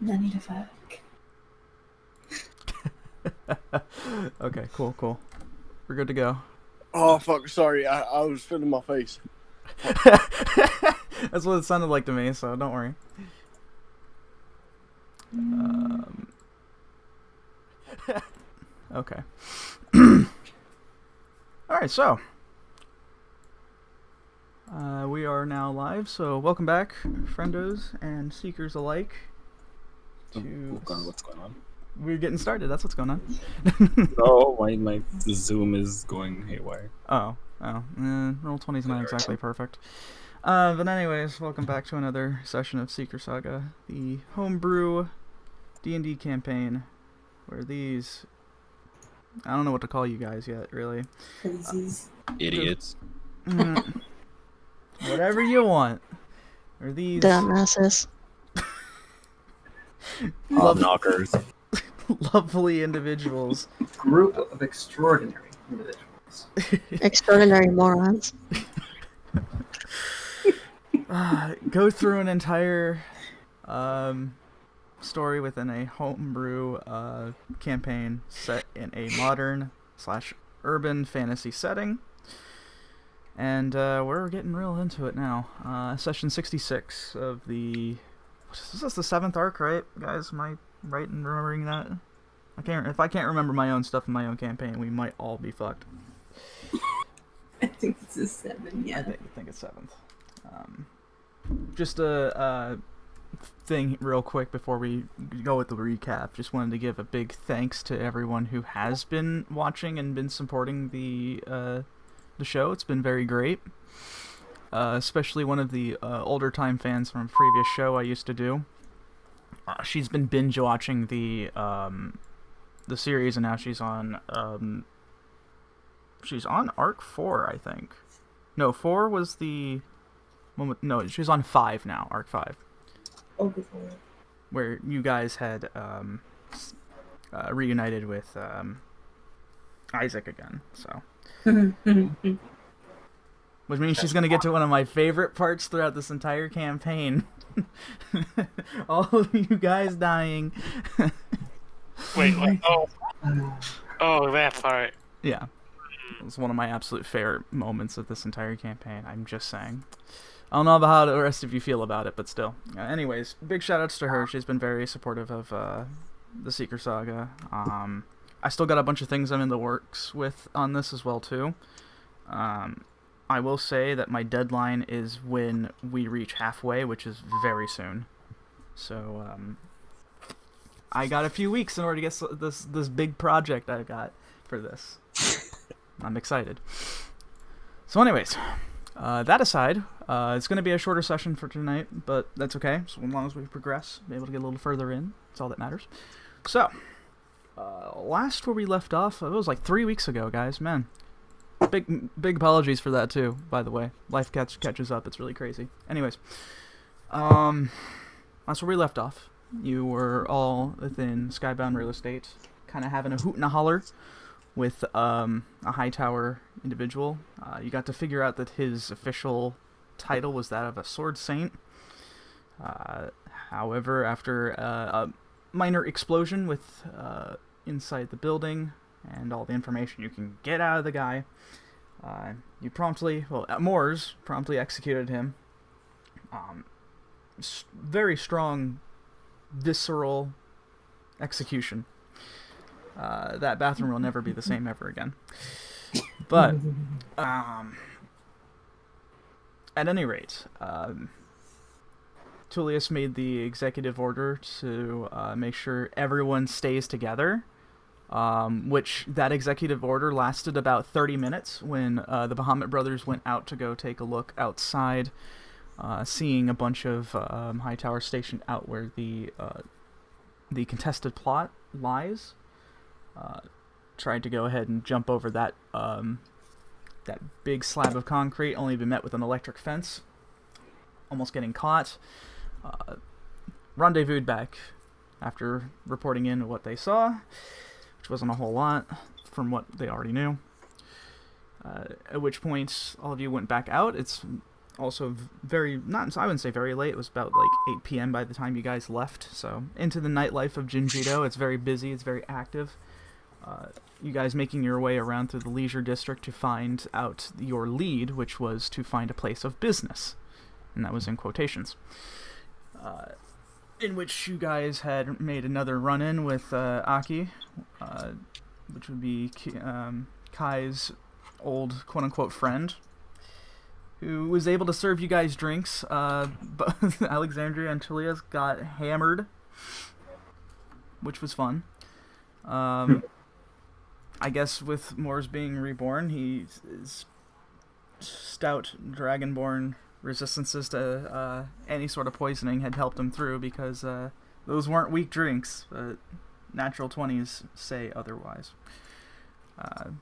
I need to fuck. Okay, cool. We're good to go. Oh, fuck, sorry. I was filling my face. That's what it sounded like to me, so don't worry. Okay. Alright, so. We are now live, so welcome back, friendos and seekers alike. What's going on? We're getting started, that's what's going on. Oh, my Zoom is going haywire. Roll20 is not exactly perfect. But anyways, welcome back to another session of Seeker Saga, the homebrew D&D campaign, where these... I don't know what to call you guys yet, really. Crazies. Idiots. Whatever you want. Or these... Dumbasses. Knockers. lovely individuals. Group of extraordinary individuals. Extraordinary morons. Go through an entire story within a homebrew campaign set in a modern/urban fantasy setting. And we're getting real into it now. Session 66 of the... Is this the 7th arc, right, guys? Am I right in remembering that? If I can't remember my own stuff in my own campaign, we might all be fucked. I think it's a 7, yeah. I think it's 7th. Just a thing real quick before we go with the recap. Just wanted to give a big thanks to everyone who has been watching and been supporting the show. It's been very great. Especially one of the older time fans from a previous show I used to do. She's been binge watching the series, and now she's on arc 4, I think. No, 4 was the one with, no, she's on 5 now, arc 5. Oh, before. Where you guys had reunited with Isaac again, so. Which means she's gonna get to one of my favorite parts throughout this entire campaign. All of you guys dying. Wait, oh, that part. Yeah. It was one of my absolute favorite moments of this entire campaign, I'm just saying. I don't know about how the rest of you feel about it, but still. Anyways, big shoutouts to her. She's been very supportive of the Seeker Saga. I still got a bunch of things I'm in the works with on this as well, too. I will say that my deadline is when we reach halfway, which is very soon. So, I got a few weeks in order to get this big project I've got for this. I'm excited. So anyways, that aside, it's going to be a shorter session for tonight, but that's okay. So as long as we progress, be able to get a little further in, that's all that matters. So, last where we left off, it was like 3 weeks ago, guys, man. Big apologies for that too, by the way. Life catches up, it's really crazy. Anyways, that's where we left off. You were all within Skybound Real Estate, kind of having a hoot and a holler with a Hightower individual. You got to figure out that his official title was that of a Sword Saint. However, after a minor explosion with inside the building and all the information you can get out of the guy, Moors promptly executed him. Very strong, visceral execution. That bathroom will never be the same ever again. But, at any rate, Tulius made the executive order to make sure everyone stays together, which that executive order lasted about 30 minutes when the Bahamut brothers went out to go take a look outside, seeing a bunch of Hightower stationed out where the contested plot lies. Tried to go ahead and jump over that big slab of concrete, only to be met with an electric fence, almost getting caught. Rendezvoused back after reporting in what they saw, which wasn't a whole lot from what they already knew. At which point, all of you went back out. It's also very, not, I wouldn't say very late, it was about like 8 p.m. by the time you guys left, so into the nightlife of Jinjido. It's very busy, it's very active. You guys making your way around through the leisure district to find out your lead, which was to find a place of business, and that was in quotations. In which you guys had made another run-in with Aki, which would be Kai's old quote-unquote friend, who was able to serve you guys drinks. But Alexandria and Tulius got hammered, which was fun. I guess with Moors being reborn, his stout dragonborn resistances to any sort of poisoning had helped him through, because those weren't weak drinks, but natural 20s say otherwise.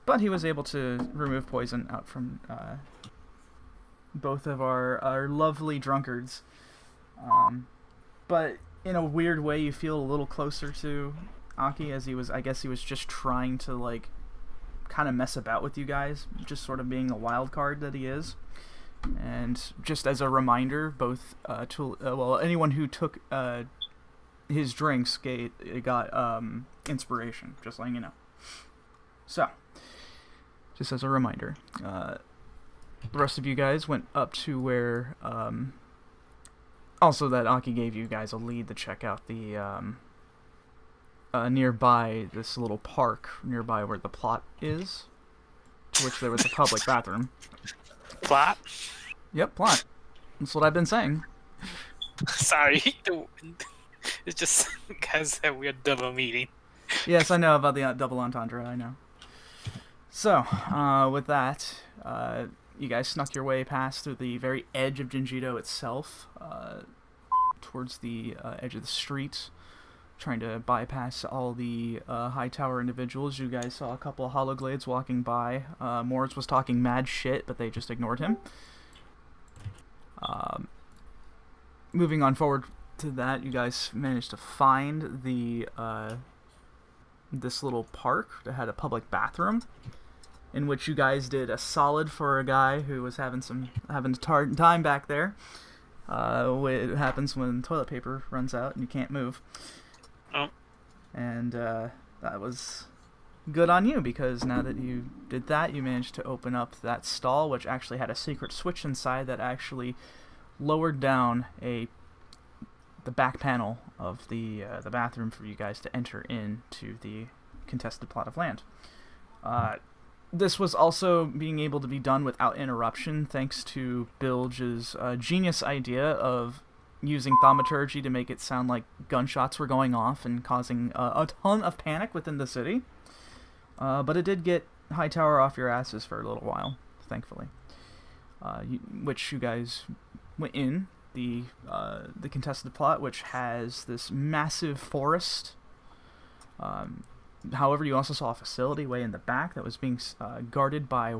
But he was able to remove poison out from both of our lovely drunkards. But in a weird way, you feel a little closer to Aki, as I guess he was just trying to, like, kind of mess about with you guys, just sort of being the wild card that he is. And just as a reminder, both, anyone who took his drinks got inspiration, just letting you know. So, just as a reminder, the rest of you guys went up to where, also that Aki gave you guys a lead to check out the, nearby, this little park nearby where the plot is, to which there was a public bathroom. Plot? Yep, plot. That's what I've been saying. Sorry. It's just because we had double meeting. Yes, I know about the double entendre, I know. So, with that, you guys snuck your way past through the very edge of Jinjido itself, towards the edge of the street, trying to bypass all the Hightower individuals. You guys saw a couple of Hologlades walking by. Moors was talking mad shit, but they just ignored him. Moving on forward to that, you guys managed to find the this little park that had a public bathroom, in which you guys did a solid for a guy who was having a time back there. It happens when toilet paper runs out and you can't move. Oh. And that was good on you, because now that you did that, you managed to open up that stall, which actually had a secret switch inside that actually lowered down the back panel of the bathroom for you guys to enter into the contested plot of land. This was also being able to be done without interruption, thanks to Bilge's genius idea of using thaumaturgy to make it sound like gunshots were going off and causing a ton of panic within the city. But it did get Hightower off your asses for a little while, thankfully. Which you guys went in the contested plot, which has this massive forest. However, you also saw a facility way in the back that was being guarded by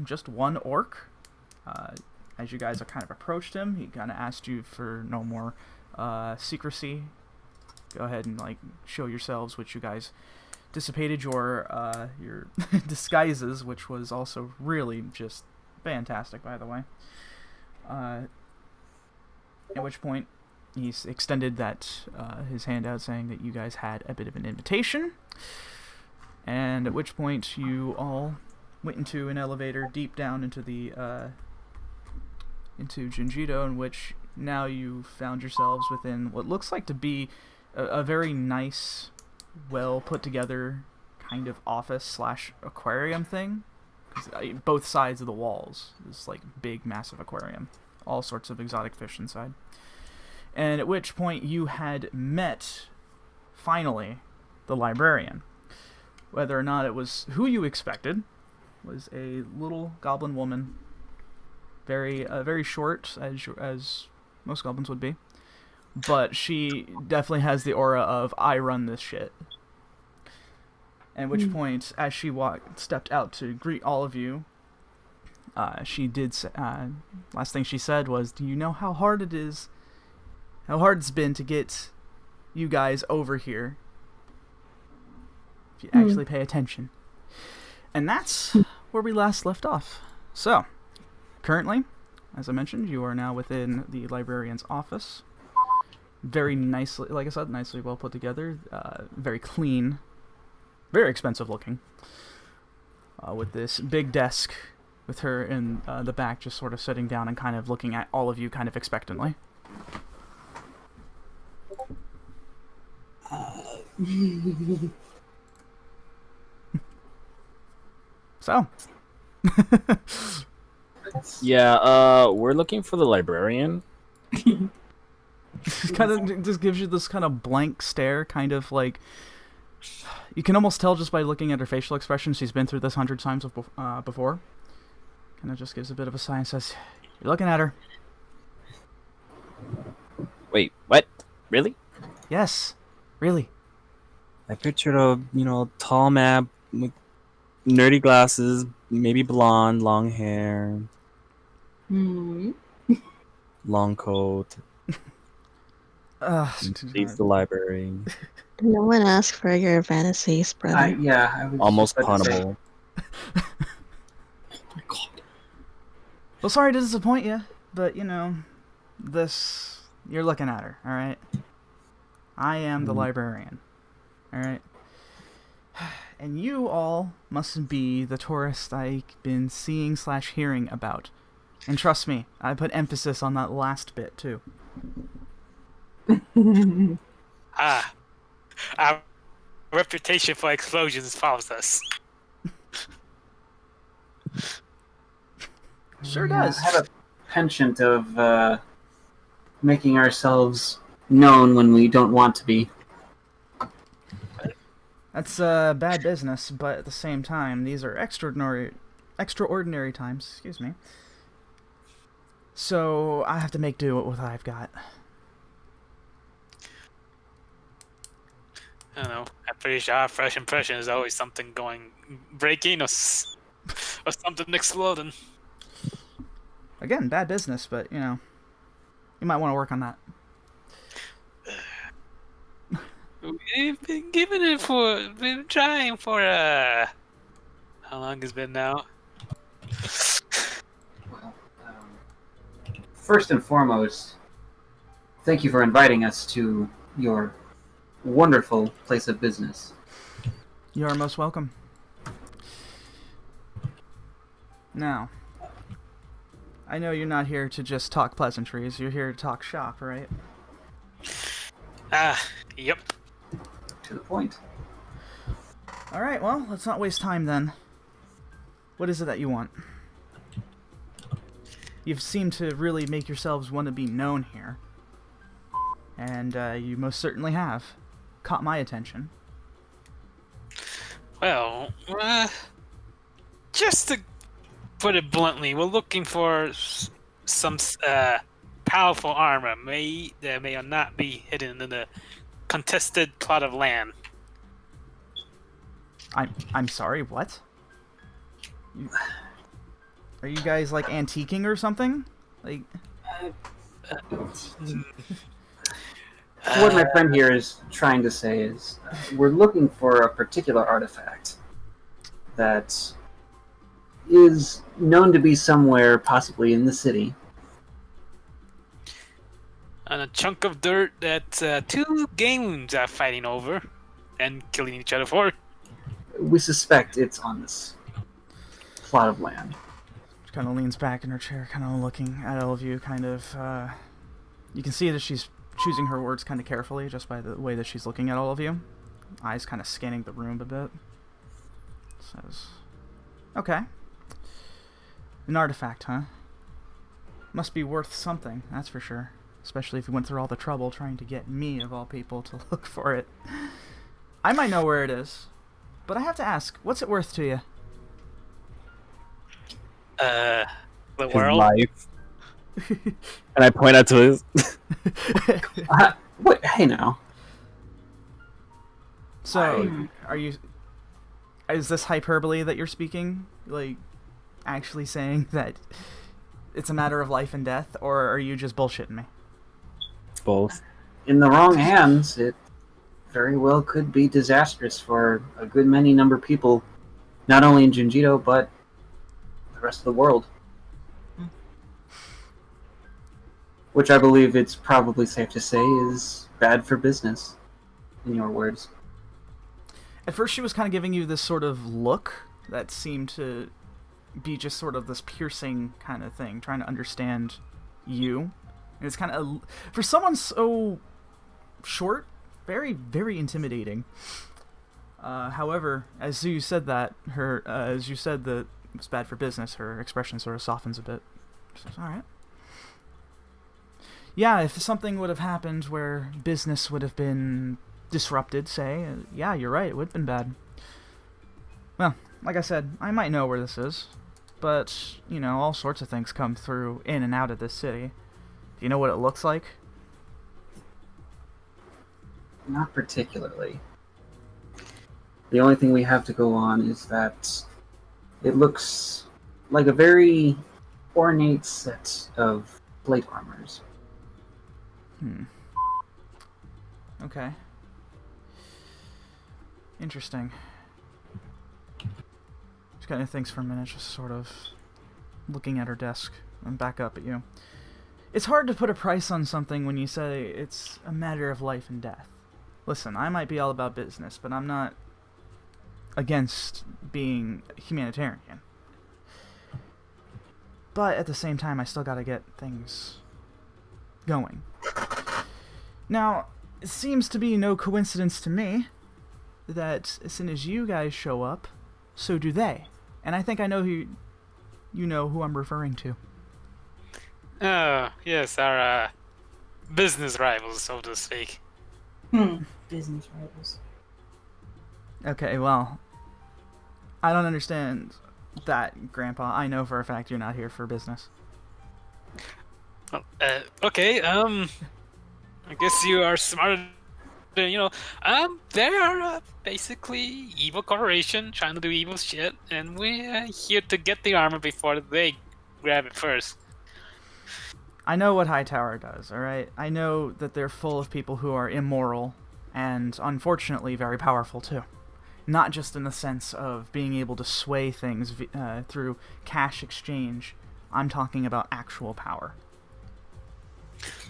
just one orc. As you guys kind of approached him, he kind of asked you for no more secrecy. Go ahead and show yourselves, which you guys dissipated your disguises, which was also really just fantastic, by the way. At which point, he extended his hand out, saying that you guys had a bit of an invitation. And at which point, you all went into an elevator deep down into Jinjido, in which now you found yourselves within what looks like to be a very nice, well put together kind of office / aquarium thing. Both sides of the walls, this big massive aquarium, all sorts of exotic fish inside. And at which point you had met, finally, the Librarian. Whether or not it was who you expected, was a little goblin woman, very short, as most goblins would be, but she definitely has the aura of "I run this shit." At which point, as she stepped out to greet all of you, she did say, last thing she said was, "Do you know how hard it is? How hard it's been to get you guys over here? If you actually pay attention." And that's where we last left off. So, currently, as I mentioned, you are now within the librarian's office. Very nicely, like I said, nicely well put together. Very clean. Very expensive looking. With this big desk with her in the back just sort of sitting down and kind of looking at all of you kind of expectantly. So. Yeah, we're looking for the librarian. Kind of just gives you this kind of blank stare, kind of like you can almost tell just by looking at her facial expression she's been through this 100 times before. Kind of just gives a bit of a sigh and says, "You're looking at her." Wait, what? Really? Yes, really. I pictured a, tall map with nerdy glasses, maybe blonde, long hair, long coat. Leaves the library. No one asked for your fantasies, brother. I was Almost just about to say. punnable. My God. Well, sorry to disappoint you, but this you're looking at her. All right. I am the librarian. All right. And you all must be the tourists I've been seeing / hearing about. And trust me, I put emphasis on that last bit too. Our reputation for explosions follows us. Sure Yeah, does. I have a penchant of making ourselves known when we don't want to be. That's bad business, but at the same time, these are extraordinary times. Excuse me. So I have to make do with what I've got. I don't know. I'm pretty sure our first impression is always something breaking or something exploding. Again, bad business, but you might want to work on that. We've been trying for how long has it been now? Well, first and foremost, thank you for inviting us to your wonderful place of business. You are most welcome. Now, I know you're not here to just talk pleasantries. You're here to talk shop, right? Yep. To the point. All right, well, let's not waste time then. What is it that you want? You've seemed to really make yourselves want to be known here. And you most certainly have. Caught my attention. Well, just to put it bluntly, we're looking for some powerful armor that may or not be hidden in the contested plot of land. I'm sorry, what? Are you guys like antiquing or something? Like What my friend here is trying to say is we're looking for a particular artifact that is known to be somewhere, possibly in the city. And a chunk of dirt that two games are fighting over and killing each other for. We suspect it's on this plot of land. she kind of leans back in her chair, kind of looking at all of you, kind of. You can see that she's choosing her words kind of carefully, just by the way that she's looking at all of you. Eyes kind of scanning the room a bit. Says, "Okay, an artifact, huh? Must be worth something, that's for sure. Especially if you went through all the trouble trying to get me, of all people, to look for it. I might know where it is, but I have to ask, what's it worth to you?" The His world. life. And I point out to his. Wait, hey now. So, are you... Is this hyperbole that you're speaking? Like, actually saying that it's a matter of life and death? Or are you just bullshitting me? Both. In the wrong hands, it very well could be disastrous for a good many number of people, not only in Junjito, but the rest of the world. which I believe it's probably safe to say is bad for business, in your words. At first she was kind of giving you this sort of look that seemed to be just sort of this piercing kind of thing, trying to understand you. And it's kind of, for someone so short, very, very intimidating. However, as you said that, as you said that it was bad for business, her expression sort of softens a bit. She says, alright. Yeah, if something would have happened where business would have been disrupted, say, yeah, you're right, it would have been bad. Well, like I said, I might know where this is, but, you know, all sorts of things come through in and out of this city. Do you know what it looks like? Not particularly. The only thing we have to go on is that it looks like a very ornate set of plate armors. Okay. Interesting. She kind of thinks for a minute, just sort of looking at her desk and back up at you. It's hard to put a price on something when you say it's a matter of life and death. Listen, I might be all about business, but I'm not against being humanitarian. But at the same time, I still gotta get things going. Now, it seems to be no coincidence to me that as soon as you guys show up, so do they. And I think I know who you know who I'm referring to. Oh, yes, our business rivals, so to speak. Business rivals. Okay, well, I don't understand that, Grandpa. I know for a fact you're not here for business. Well, okay, I guess you are smarter than, they are basically evil corporation trying to do evil shit, and we're here to get the armor before they grab it first. I know what Hightower does, alright? I know that they're full of people who are immoral, and unfortunately very powerful too. Not just in the sense of being able to sway things through cash exchange. I'm talking about actual power.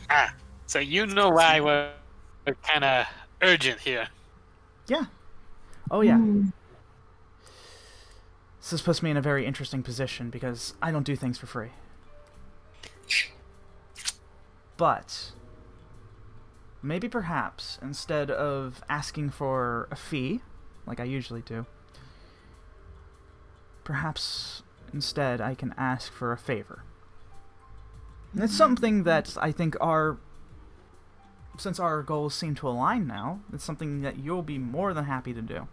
Ah, so you know why we're kind of urgent here. Yeah. Oh yeah. This puts me in a very interesting position because I don't do things for free. But maybe perhaps instead of asking for a fee, like I usually do, perhaps instead I can ask for a favor. And it's something that I think since our goals seem to align now, it's something that you'll be more than happy to do.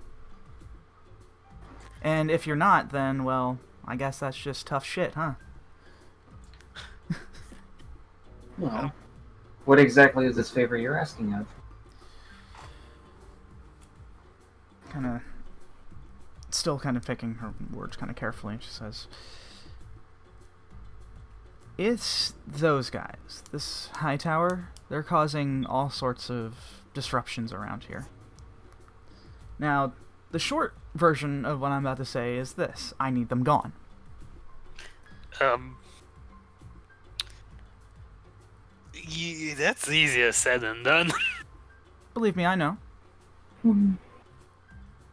And if you're not, then, well, I guess that's just tough shit, huh? Well, what exactly is this favor you're asking of? Still kind of picking her words kind of carefully, she says, it's those guys. This Hightower, they're causing all sorts of disruptions around here. Now, the short version of what I'm about to say is this. I need them gone. That's easier said than done. Believe me, I know.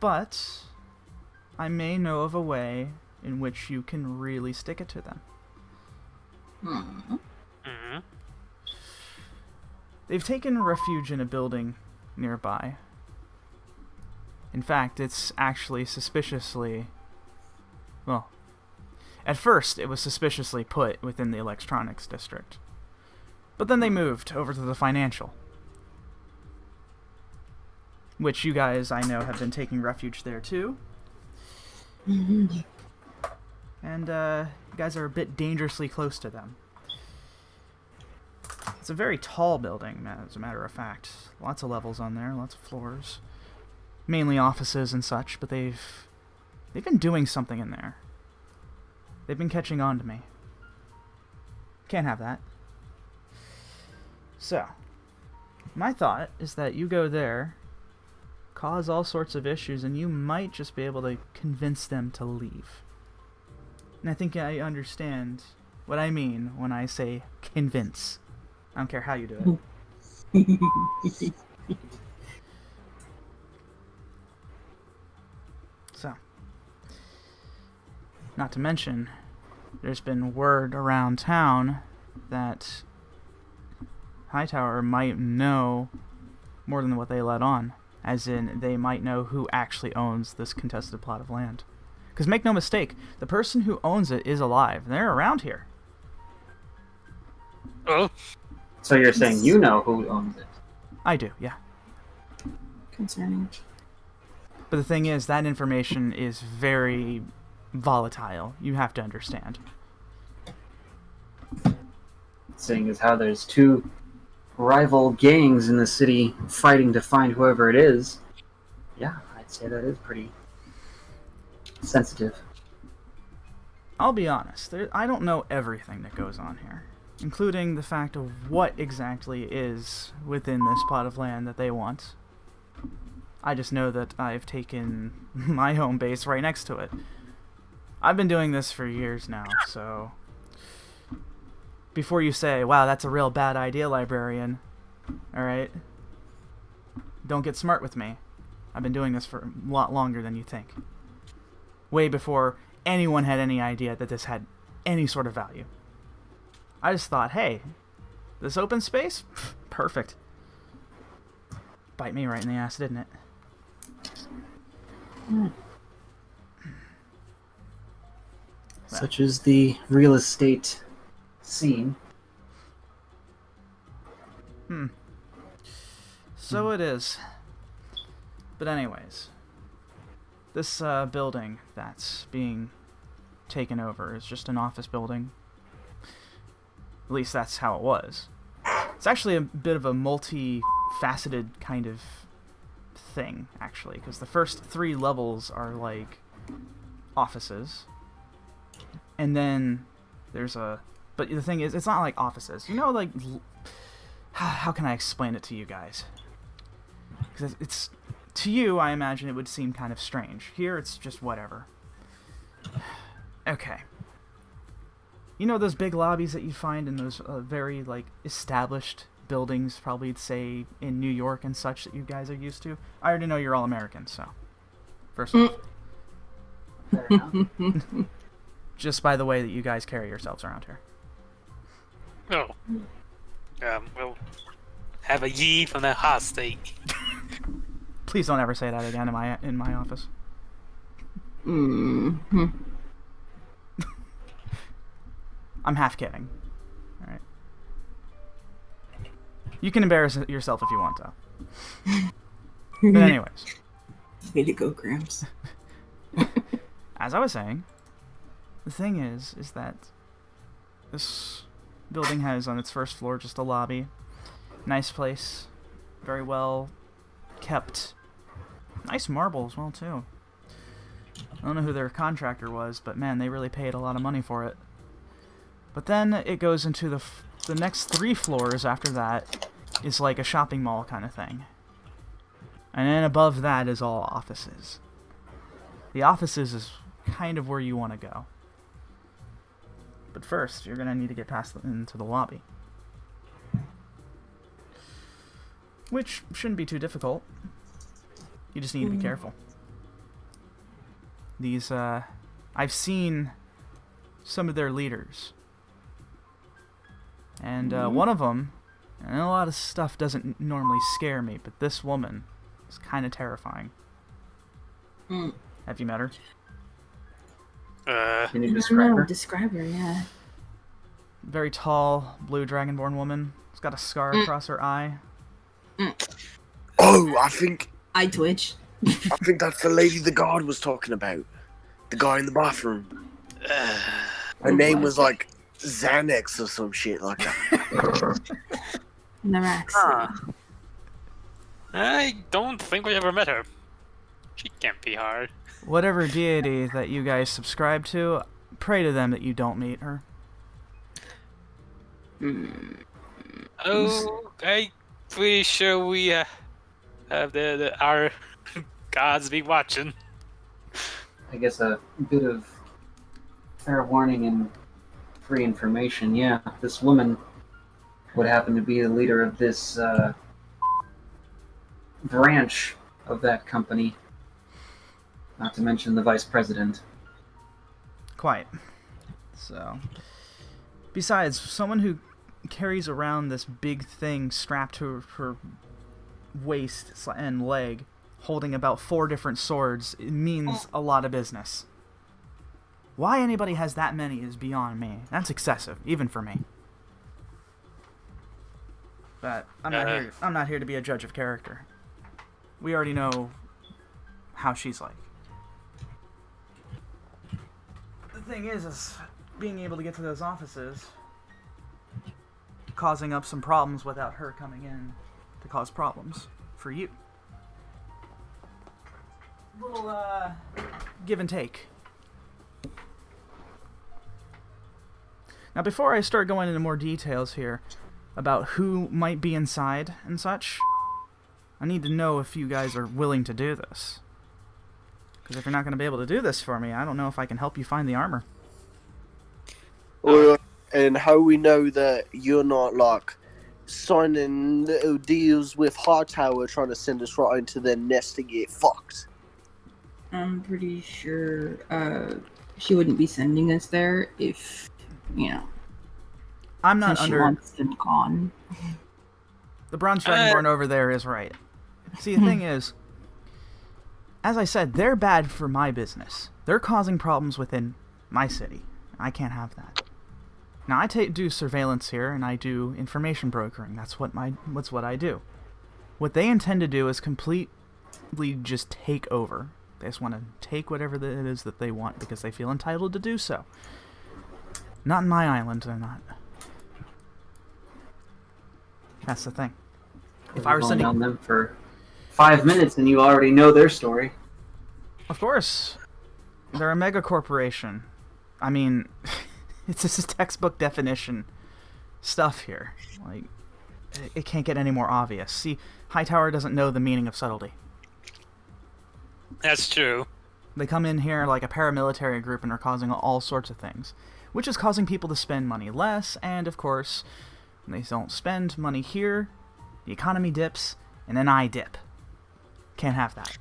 But I may know of a way in which you can really stick it to them. Mm-hmm. They've taken refuge in a building nearby. In fact, it's actually suspiciously... Well, at first it was suspiciously put within the electronics district. But then they moved over to the financial. Which you guys, I know, have been taking refuge there too. And you guys are a bit dangerously close to them. It's a very tall building, as a matter of fact. Lots of levels on there, lots of floors. Mainly offices and such, but they've been doing something in there. They've been catching on to me. Can't have that. So, my thought is that you go there, cause all sorts of issues, and you might just be able to convince them to leave. And I think I understand what I mean when I say convince. I don't care how you do it. So, not to mention, there's been word around town that Hightower might know more than what they let on. As in, they might know who actually owns this contested plot of land. Because make no mistake, the person who owns it is alive. They're around here. Oh, So you're saying you know who owns it? I do, yeah. Concerning. But the thing is, that information is very volatile. You have to understand. Seeing as how there's two rival gangs in the city fighting to find whoever it is, yeah, I'd say that is pretty sensitive. I'll be honest, I don't know everything that goes on here, including the fact of what exactly is within this plot of land that they want. I just know that I've taken my home base right next to it. I've been doing this for years now, so before you say, wow, that's a real bad idea, Librarian, alright? Don't get smart with me. I've been doing this for a lot longer than you think. Way before anyone had any idea that this had any sort of value. I just thought, hey, this open space? Perfect. Bite me right in the ass, didn't it? Such is the real estate scene. So it is. But anyways, this building that's being taken over is just an office building. At least that's how it was. It's actually a bit of a multi-faceted kind of thing, actually, because the first 3 levels are like offices. And then there's a... But the thing is, it's not like offices. You know, like... How can I explain it to you guys? Because it's... To you, I imagine it would seem kind of strange. Here, it's just whatever. Okay. You know those big lobbies that you find in those very, like, established buildings, probably, say, in New York and such that you guys are used to? I already know you're all Americans, so... First off. Fair enough. Just by the way that you guys carry yourselves around here. oh. We'll have a ye from the hot steak. Please don't ever say that again in my office. Mm-hmm. I'm half kidding. Alright. You can embarrass yourself if you want to. But anyways. Way to go, Gramps. As I was saying, the thing is that this building has on its first floor just a lobby. Nice place. Very well kept. Nice marble as well, too. I don't know who their contractor was, but man, they really paid a lot of money for it. But then it goes into the next 3 floors after that is like a shopping mall kind of thing. And then above that is all offices. The offices is kind of where you want to go. But first, you're going to need to get past into the lobby. Which shouldn't be too difficult. You just need to be careful. These, I've seen some of their leaders. And one of them, and a lot of stuff doesn't normally scare me, but this woman is kind of terrifying. Have you met her? Can you I don't describe know. her? Describe her, yeah. Very tall, blue dragonborn woman. She's got a scar across her eye. Oh, I think I twitch. that's the lady the guard was talking about. The guy in the bathroom. Her name was like Xanax or some shit like that. Narax. Huh. I don't think we ever met her. She can't be hard. Whatever deity that you guys subscribe to, pray to them that you don't meet her. Oh, I'm pretty sure we have our gods be watching. I guess a bit of fair warning and free information. Yeah, this woman would happen to be the leader of this branch of that company. Not to mention the vice president. Quite. So, besides, someone who carries around this big thing strapped to her waist and leg, holding about 4 different swords, it means a lot of business. Why anybody has that many is beyond me. That's excessive, even for me. But I'm not here to be a judge of character. We already know how she's like. The thing is being able to get to those offices, causing up some problems without her coming in to cause problems for you. Little give and take. Now, before I start going into more details here about who might be inside and such, I need to know if you guys are willing to do this. Because if you're not going to be able to do this for me, I don't know if I can help you find the armor. And how we know that you're not, like, signing little deals with Hightower trying to send us right into their nest to get fucked. I'm pretty sure she wouldn't be sending us there if, you know, I'm not since under... she wants them gone. The Bronze Dragonborn over there is right. See, the thing is, as I said, they're bad for my business. They're causing problems within my city. I can't have that. Now, I do surveillance here, and I do information brokering. That's what I do. What they intend to do is completely just take over. They just want to take whatever it is that they want because they feel entitled to do so. Not in my island, they're not. That's the thing. If I were sending on them for 5 minutes and you already know their story. Of course. They're a mega corporation. I mean, it's just textbook definition stuff here. Like, it can't get any more obvious. See, Hightower doesn't know the meaning of subtlety. That's true. They come in here like a paramilitary group and are causing all sorts of things, which is causing people to spend money less, and of course, when they don't spend money here, the economy dips, and then I dip. Can't have that.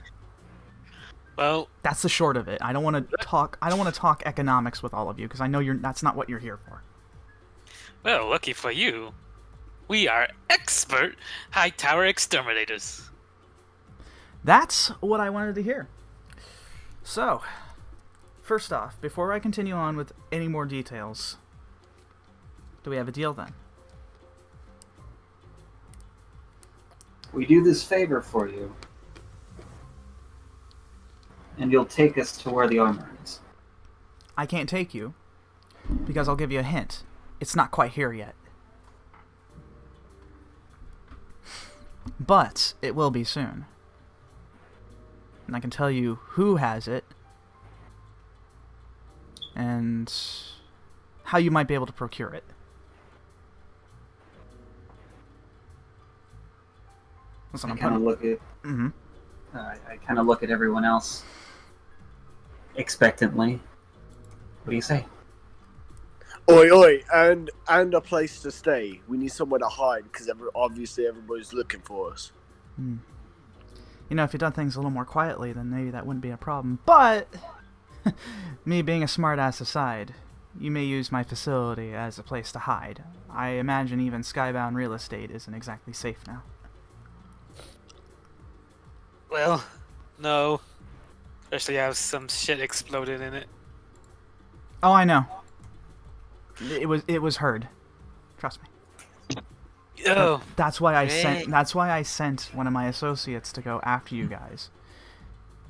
Well, that's the short of it. I don't want to talk economics with all of you because I know that's not what you're here for. Well, lucky for you, we are expert Hightower exterminators. That's what I wanted to hear. So, first off, before I continue on with any more details, do we have a deal then? We do this favor for you, and you'll take us to where the armor is. I can't take you, because I'll give you a hint. It's not quite here yet. But it will be soon. And I can tell you who has it, and how you might be able to procure it. Listen, I kind of look at. Mm-hmm. I kind of look at everyone else expectantly. What do you say? Oi, oi, and a place to stay. We need somewhere to hide because obviously everybody's looking for us. Hmm. You know, if you'd done things a little more quietly, then maybe that wouldn't be a problem. But me being a smartass aside, you may use my facility as a place to hide. I imagine even skybound real estate isn't exactly safe now. Well, no. Especially have some shit exploded in it. Oh, I know. It was heard. Trust me. Oh, that's why I great. sent one of my associates to go after you guys.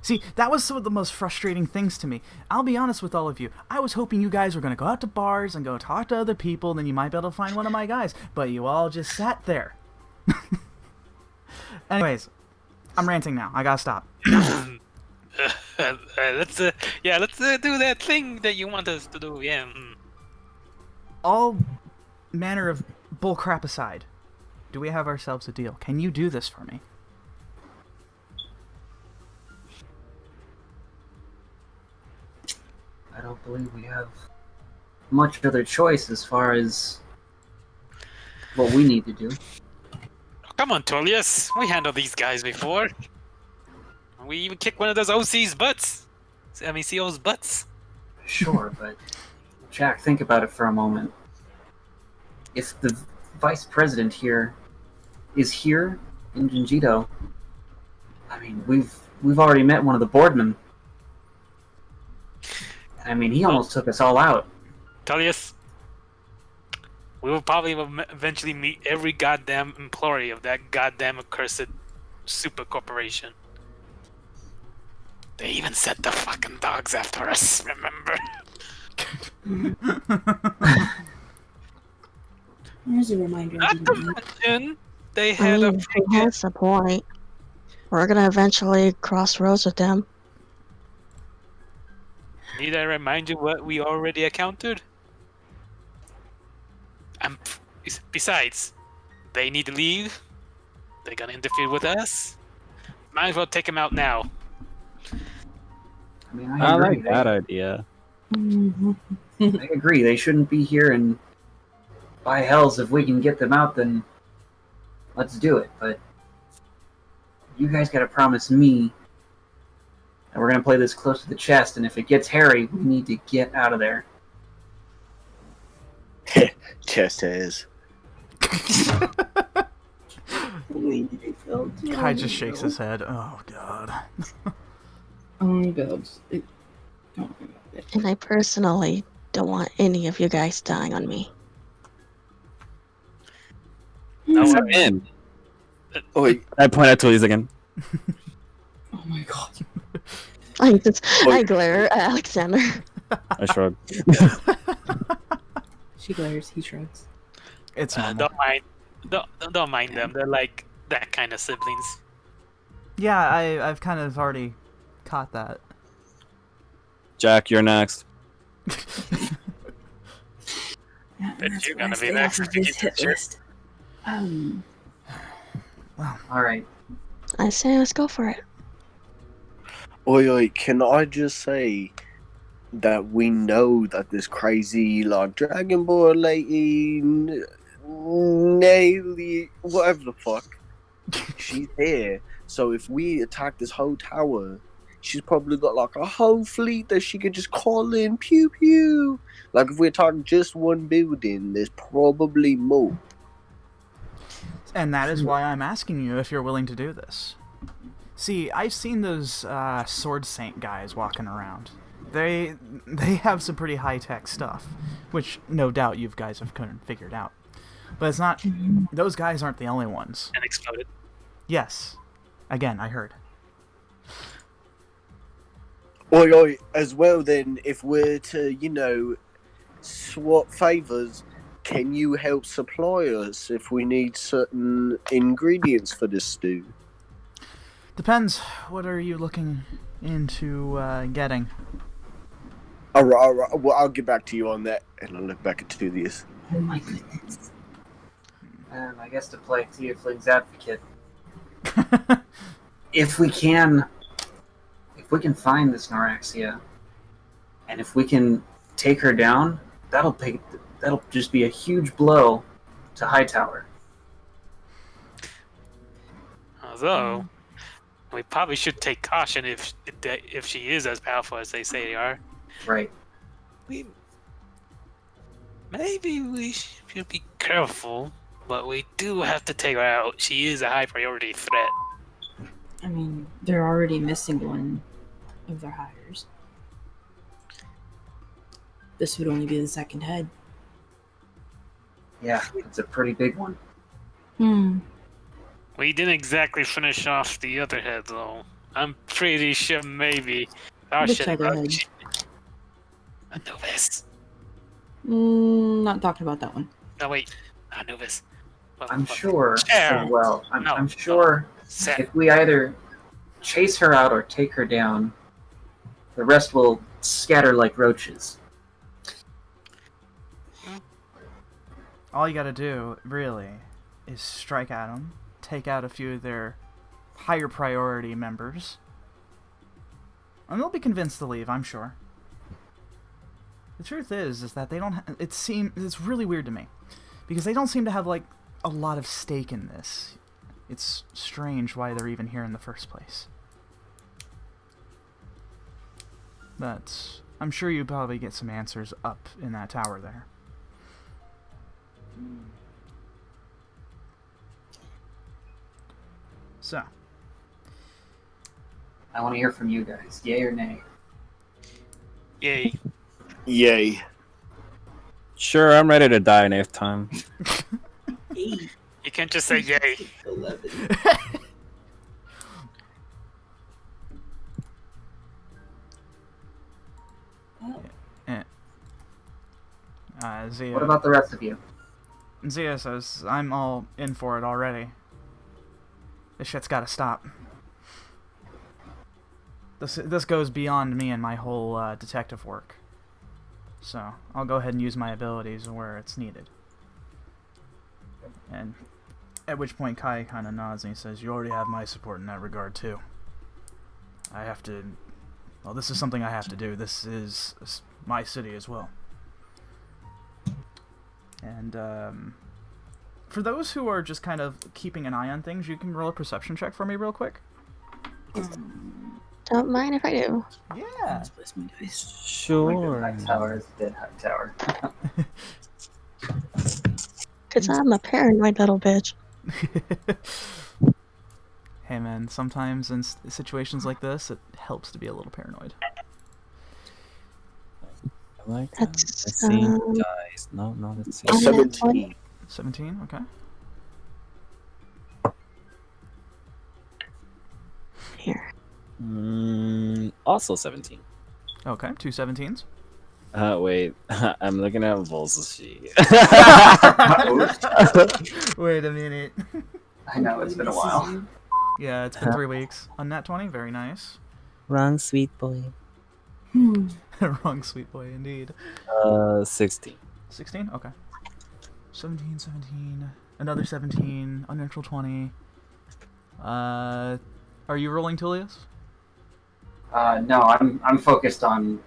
See, that was some of the most frustrating things to me. I'll be honest with all of you. I was hoping you guys were going to go out to bars and go talk to other people, then you might be able to find one of my guys. But you all just sat there. Anyways, I'm ranting now. I gotta stop. let's do that thing that you want us to do. Yeah. All manner of bullcrap aside, do we have ourselves a deal? Can you do this for me? I don't believe we have much other choice as far as what we need to do. Come on, Tulius. We handled these guys before. We even kicked one of those OC's butts. I mean, CO's butts. Sure, but Jack, think about it for a moment. If the vice president here is here in Jinjito, I mean, we've already met one of the boardmen. I mean, he almost took us all out. Tulius, we will probably eventually meet every goddamn employee of that goddamn accursed super corporation. They even set the fucking dogs after us, remember? Here's a reminder. Not to mention, they I had mean, he has a point. We're gonna eventually cross roads with them. Need I remind you what we already encountered? And besides, they need to leave. They're gonna interfere with us. Might as well take them out now. I mean, I agree. like that idea. I agree. They shouldn't be here, and by hells, if we can get them out, then let's do it. But you guys gotta promise me that we're gonna play this close to the chest, and if it gets hairy, we need to get out of there. Chest hairs. Kai just shakes his head. Oh god. Only builds. Don't worry about it. And I personally don't want any of you guys dying on me. No, I'm in. Oh, wait. I point at Tulius again. Oh my god. I glare at Alexander. I shrug. She glares, he shrugs. It's normal. don't mind them. They're like that kind of siblings. Yeah, I've kind of already caught that. Jack, you're next. Yeah, Bet that's you're why I gonna be stay next off of to his get hit your- list. All right. I say let's go for it. Oi, can I just say that we know that this crazy, like, Dragon Ball lady, Nelly, whatever the fuck, she's here. So if we attack this whole tower, she's probably got, like, a whole fleet that she could just call in, pew pew. Like, if we attack just one building, there's probably more. And that is why I'm asking you if you're willing to do this. See, I've seen those Sword Saint guys walking around. They have some pretty high-tech stuff, which no doubt you guys have figured out. But it's not... Those guys aren't the only ones. And exploded. Yes. Again, I heard. Oi, as well then, if we're to, swap favours, can you help supply us if we need certain ingredients for this stew? Depends. What are you looking into getting? Alright, well, I'll get back to you on that, and I'll look back at Tulius. Oh my goodness. I guess to play Tiefling's advocate, if we can find this Noraxia, and if we can take her down, that'll just be a huge blow to Hightower. Although, we probably should take caution if she is as powerful as they say they are. Right. Maybe we should be careful, but we do have to take her out. She is a high priority threat. I mean, they're already missing one of their hires. This would only be the second head. Yeah, it's a pretty big one. We didn't exactly finish off the other head, though. I'm pretty sure maybe. Oh Which shit! other Oh, head? shit. Anubis. Not talking about that one. No wait, Anubis. I'm sure. Chair. Well, No, I'm sure Set. if we either chase her out or take her down, the rest will scatter like roaches. All you gotta do, really, is strike at them, take out a few of their higher priority members, and they'll be convinced to leave, I'm sure. The truth is that they don't. It's really weird to me, because they don't seem to have like a lot of stake in this. It's strange why they're even here in the first place. But I'm sure you probably get some answers up in that tower there. So, I want to hear from you guys. Yay or nay? Yay. Yay. Sure, I'm ready to die in 8th time. You can't just say yay. 11. Zia. What about the rest of you? Zia says, I'm all in for it already. This shit's gotta stop. This goes beyond me and my whole detective work. So, I'll go ahead and use my abilities where it's needed. And at which point Kai kind of nods and he says, you already have my support in that regard too. I have to... Well, this is something I have to do. This is my city as well. And for those who are just kind of keeping an eye on things, you can roll a perception check for me real quick. Don't mind if I do. Yeah. Place my dice. Sure. Hightower is dead Hightower. Because I'm a paranoid little bitch. Hey man, sometimes in situations like this, it helps to be a little paranoid. I like that. That's, Let's see. Guys. No, let's see. I'm at 17. 17, okay. Here. Also 17. Okay, 2 17s. Wait. I'm looking at Vol's sheet. Wait a minute. I know, it's been a while. Yeah, it's been 3 weeks. On Nat 20, very nice. Wrong, sweet boy. Wrong, sweet boy, indeed. 16. 16? Okay. 17, 17, another 17, unnatural 20. Are you rolling, Tulius? No, I'm focused on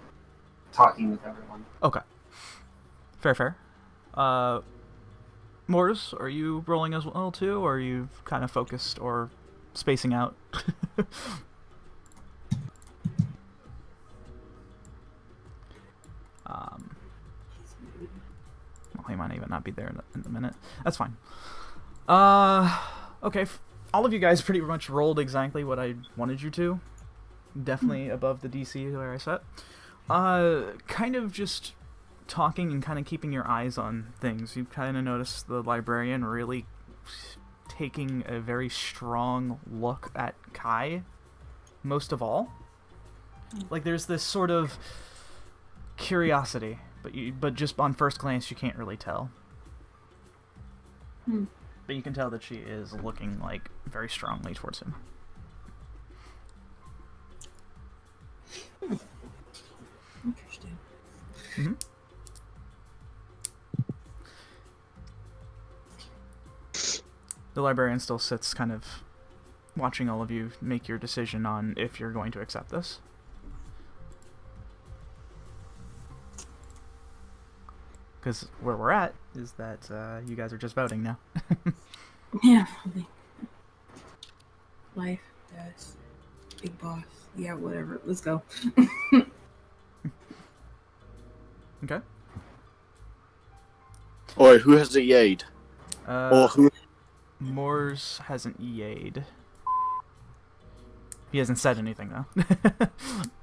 talking with everyone. Okay. Fair. Mors, are you rolling as well too, or are you kind of focused or spacing out? Well, he might even not be there in a minute. That's fine. Okay. All of you guys pretty much rolled exactly what I wanted you to. Definitely above the DC where I set. Kind of just talking and kind of keeping your eyes on things. You kind of notice the librarian really taking a very strong look at Kai, most of all. Like there's this sort of curiosity, but just on first glance you can't really tell. But you can tell that she is looking like very strongly towards him. Interesting. Mm-hmm. The librarian still sits kind of watching all of you make your decision on if you're going to accept this. Because where we're at is that you guys are just voting now. Yeah. Life, death, big boss. Yeah, whatever. Let's go. Okay. Alright, who has the yayed? Or who? Mors hasn't yayed. He hasn't said anything though.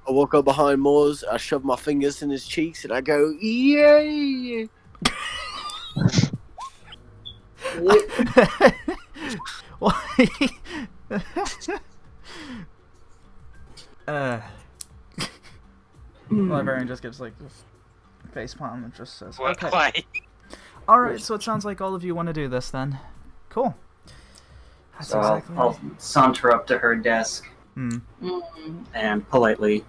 I walk up behind Moors, I shove my fingers in his cheeks, and I go, yay! Why? Librarian just gives like this face palm and just says, What? okay. Why? Alright, so it sounds like all of you want to do this then. Cool. That's So exactly I'll saunter up to her desk and politely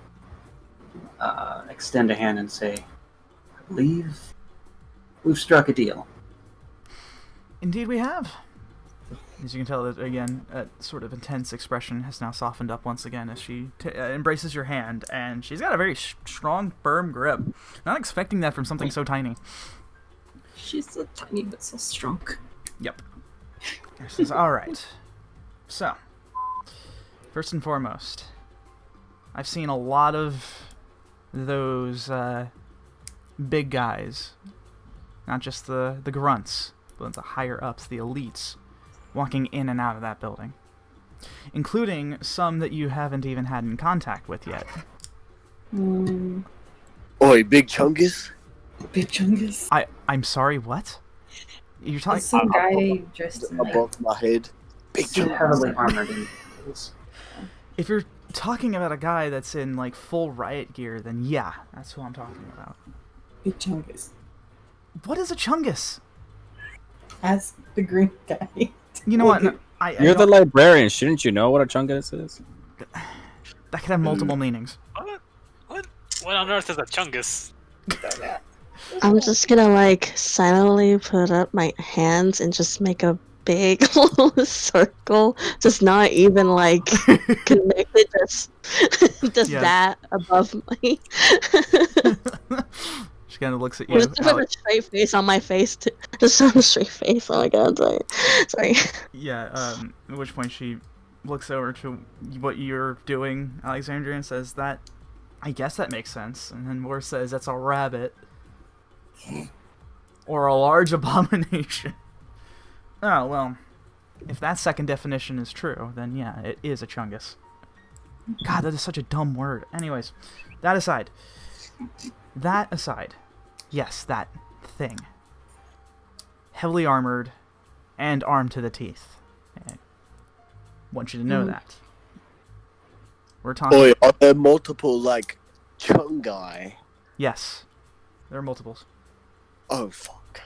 extend a hand and say, I believe we've struck a deal. Indeed we have. As you can tell, that again, that sort of intense expression has now softened up once again as she embraces your hand, and she's got a very strong, firm grip. Not expecting that from something so tiny. She's so tiny but so strong. Yep. He says, all right. So, first and foremost, I've seen a lot of those big guys, not just the grunts, but the higher ups, the elites, walking in and out of that building, including some that you haven't even had in contact with yet. Oi, Big Chungus? Big Chungus. I'm sorry, what? You're talking... Some guy dressed in like Above my head. Big Too Chungus. heavily armored individuals. If you're talking about a guy that's in, like, full riot gear, then yeah, that's who I'm talking about. Big Chungus. What is a chungus? Ask the green guy. You know what? No, You're the librarian. Shouldn't you know what a chungus is? That could have multiple meanings. What on earth is a chungus? I'm just gonna like silently put up my hands and just make a big little circle, just not even like connected, just Yeah. that above me. She kind of looks at you. Just put a straight face on my face, too. Just on a straight face. Oh my god, sorry. Yeah, at which point she looks over to what you're doing, Alexandria, and says that, I guess that makes sense. And then Moore says, that's a rabbit. Or a large abomination. Oh, well, if that second definition is true, then yeah, it is a chungus. God, that is such a dumb word. Anyways, that aside, yes, that thing. Heavily armored and armed to the teeth. I want you to know that. We're talking... Oi, are there multiple, like, Chungai? Yes. There are multiples. Oh, fuck.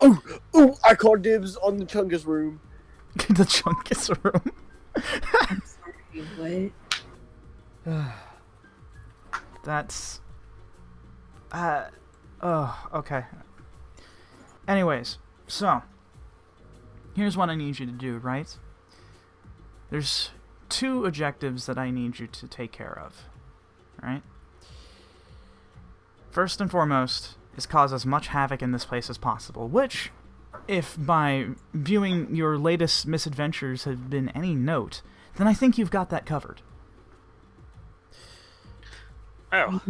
Oh, I call dibs on the Chungus room. The chungus room. I'm sorry, what? That's... oh, okay. Anyways, so... Here's what I need you to do, right? There's 2 objectives that I need you to take care of. Right? First and foremost is cause as much havoc in this place as possible, which, if by viewing your latest misadventures have been any note, then I think you've got that covered. Oh,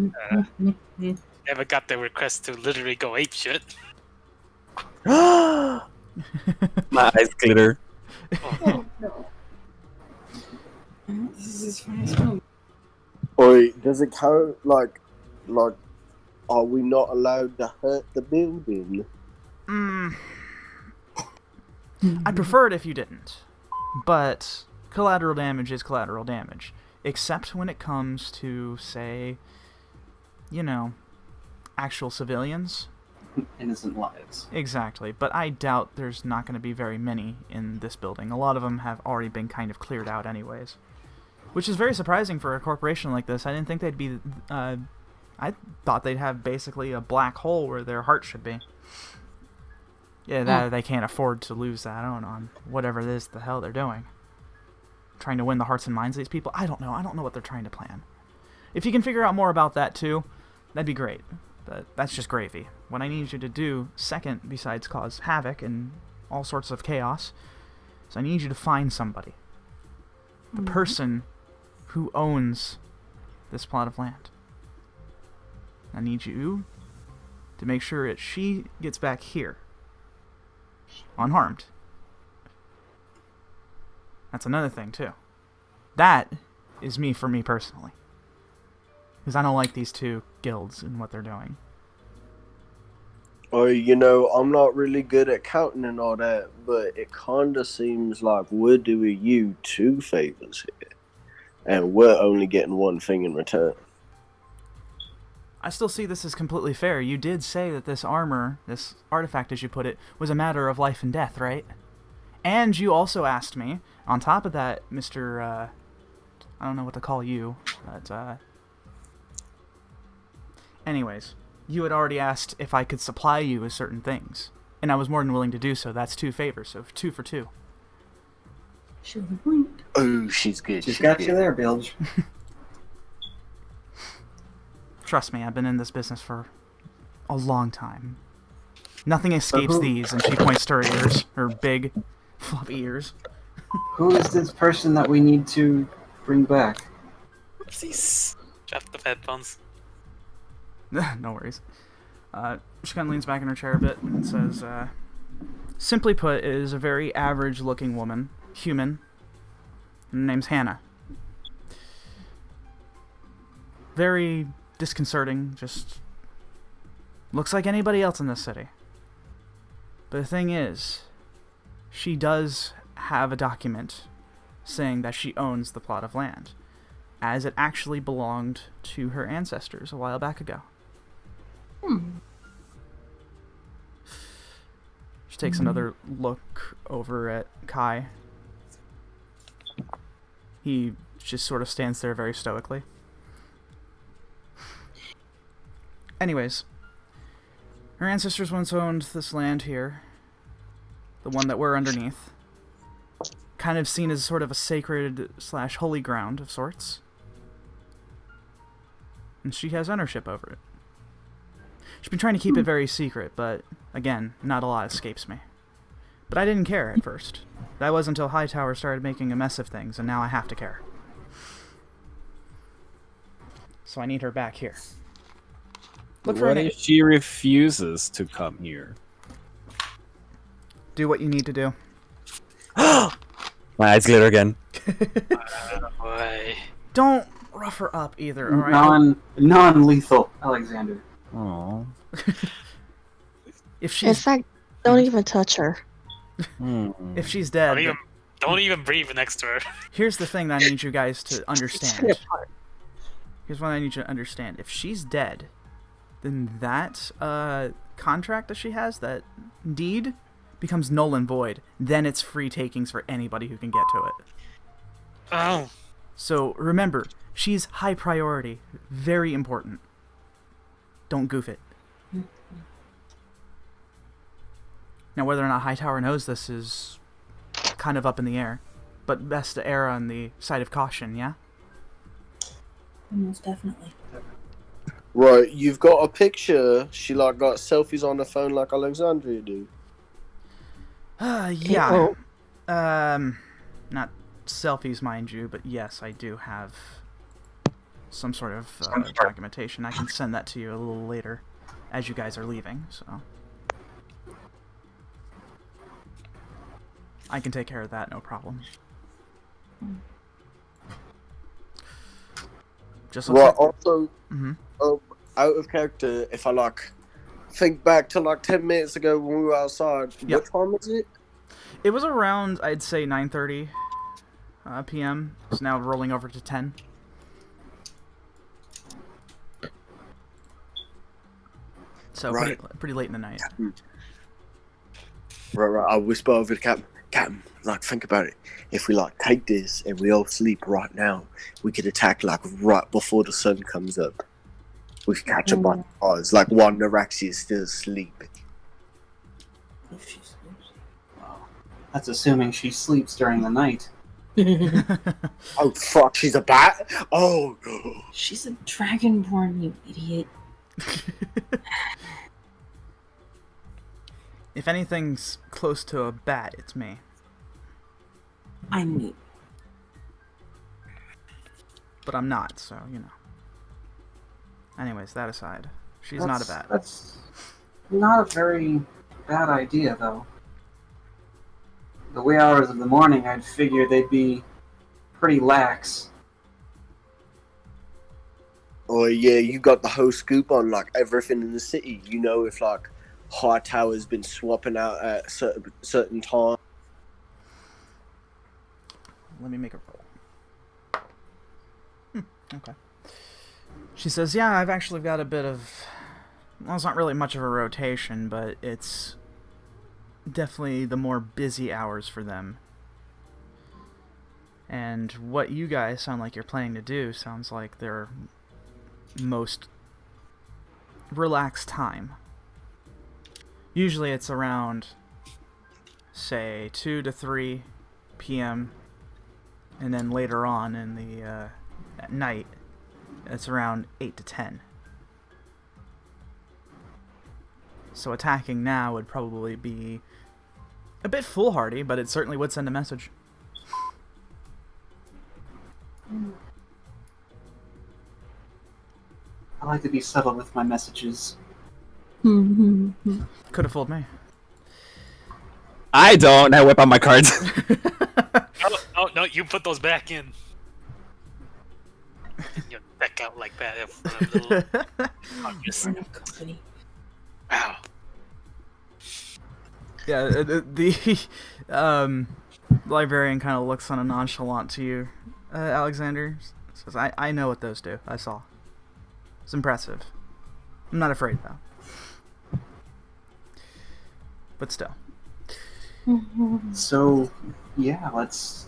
never got the request to literally go apeshit. My eyes glitter. Oh, no. This is fine as well. Oi, does it count, like, are we not allowed to hurt the building? I'd prefer it if you didn't, but collateral damage is collateral damage, except when it comes to, say, you know, actual civilians. Innocent lives. Exactly, but I doubt there's not going to be very many in this building. A lot of them have already been kind of cleared out anyways, which is very surprising for a corporation like this. I didn't think they'd be... I thought they'd have basically a black hole where their heart should be. Yeah, that they can't afford to lose that on whatever it is the hell they're doing. Trying to win the hearts and minds of these people? I don't know. I don't know what they're trying to plan. If you can figure out more about that too, that'd be great. But that's just gravy. What I need you to do second, besides cause havoc and all sorts of chaos, is I need you to find somebody. The person who owns this plot of land. I need you to make sure that she gets back here. Unharmed. That's another thing, too. That is me for me personally. Because I don't like these 2 guilds and what they're doing. Oi, you know, I'm not really good at counting and all that, but it kinda seems like we're doing you 2 favors here. And we're only getting 1 thing in return. I still see this as completely fair. You did say that this armor, this artifact as you put it, was a matter of life and death, right? And you also asked me, on top of that, Mr. I don't know what to call you, but anyways, you had already asked if I could supply you with certain things. And I was more than willing to do so. That's 2 favors, so 2 for 2. Sure, the point. Oh, she's good. She's got you there, Bilge. Trust me, I've been in this business for a long time. Nothing escapes who- these, and she points to her ears, her big, floppy ears. Who is this person that we need to bring back? Oopsies. Dropped the headphones. No worries. She kind of leans back in her chair a bit and says, simply put, it is a very average-looking woman, human. Her name's Hannah. Very disconcerting, just looks like anybody else in this city. But the thing is, she does have a document saying that she owns the plot of land, as it actually belonged to her ancestors a while back ago. She takes another look over at Kai. He just sort of stands there very stoically. Anyways, her ancestors once owned this land here, the one that we're underneath, kind of seen as sort of a sacred / holy ground of sorts. And she has ownership over it. She's been trying to keep it very secret, but again, not a lot escapes me. But I didn't care at first. That was until Hightower started making a mess of things, and now I have to care. So I need her back here. Look for What an if she refuses to come here? Do what you need to do. My eyes glitter again. Boy. Don't rough her up either, alright? Non-lethal, Alexander. Oh. If In she's fact, don't even touch her. if she's dead, Don't even breathe next to her. here's the thing that I need you guys to Stay understand. apart. Here's what I need you to understand. If she's dead, then that contract that she has, that deed, becomes null and void. Then it's free takings for anybody who can get to it. Oh. So remember, she's high priority. Very important. Don't goof it. Now, whether or not Hightower knows this is kind of up in the air, but best to err on the side of caution, yeah? Most definitely. Right, you've got a picture. She like got selfies on the phone like Alexandria do. Yeah. Not selfies, mind you, but yes, I do have some sort of documentation. I can send that to you a little later, as you guys are leaving, so... I can take care of that, no problem. Just looks Right, like... also, Mhm. out of character, if I like think back to like 10 minutes ago when we were outside, Yep. what time is it? It was around, I'd say, 9:30 p.m. It's now rolling over to 10. So Right. pretty late in the night. Right, I whisper over to Captain, like, think about it. If we like take this and we all sleep right now, we could attack like right before the sun comes up. We could catch up on ours. Like one Naraxi is still asleep. If she sleeps. That's assuming she sleeps during the night. Oh fuck, she's a bat? Oh She's a dragonborn, you idiot. If anything's close to a bat, it's me. I knew. But I'm not, so, you know. Anyways, that aside. She's not a bat. That's not a very bad idea, though. The wee hours of the morning, I'd figure they'd be pretty lax. Oh yeah, you got the whole scoop on like everything in the city. You know if like Hightower's been swapping out at certain time. Let me make a roll. Okay. She says, yeah, I've actually got a bit of... Well, it's not really much of a rotation, but it's definitely the more busy hours for them. And what you guys sound like you're planning to do sounds like their most relaxed time. Usually it's around, say, 2 to 3 p.m., and then later on in the at night, it's around 8 to 10. So attacking now would probably be a bit foolhardy, but it certainly would send a message. I like to be subtle with my messages. Could have fooled me. I don't. I whip out my cards. No, you put those back in. You back out like that. Friend of company. Wow. Yeah, the librarian kind of looks on a nonchalant to you, Alexander. Says, I know what those do. I saw. It's impressive. I'm not afraid, though. But still. So, yeah, let's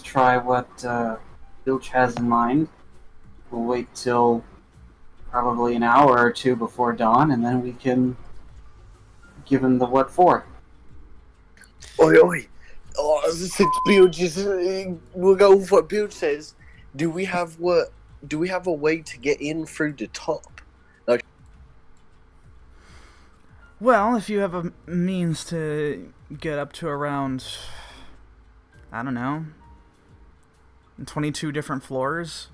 try what Bilg has in mind. We'll wait till probably an hour or two before dawn, and then we can give him the what for. Oi, oi. Oh, since Bilg is, we'll go with what Bilg says. Do we have a way to get in through the top? Like, Well, if you have a means to get up to around, I don't know, 22 different floors,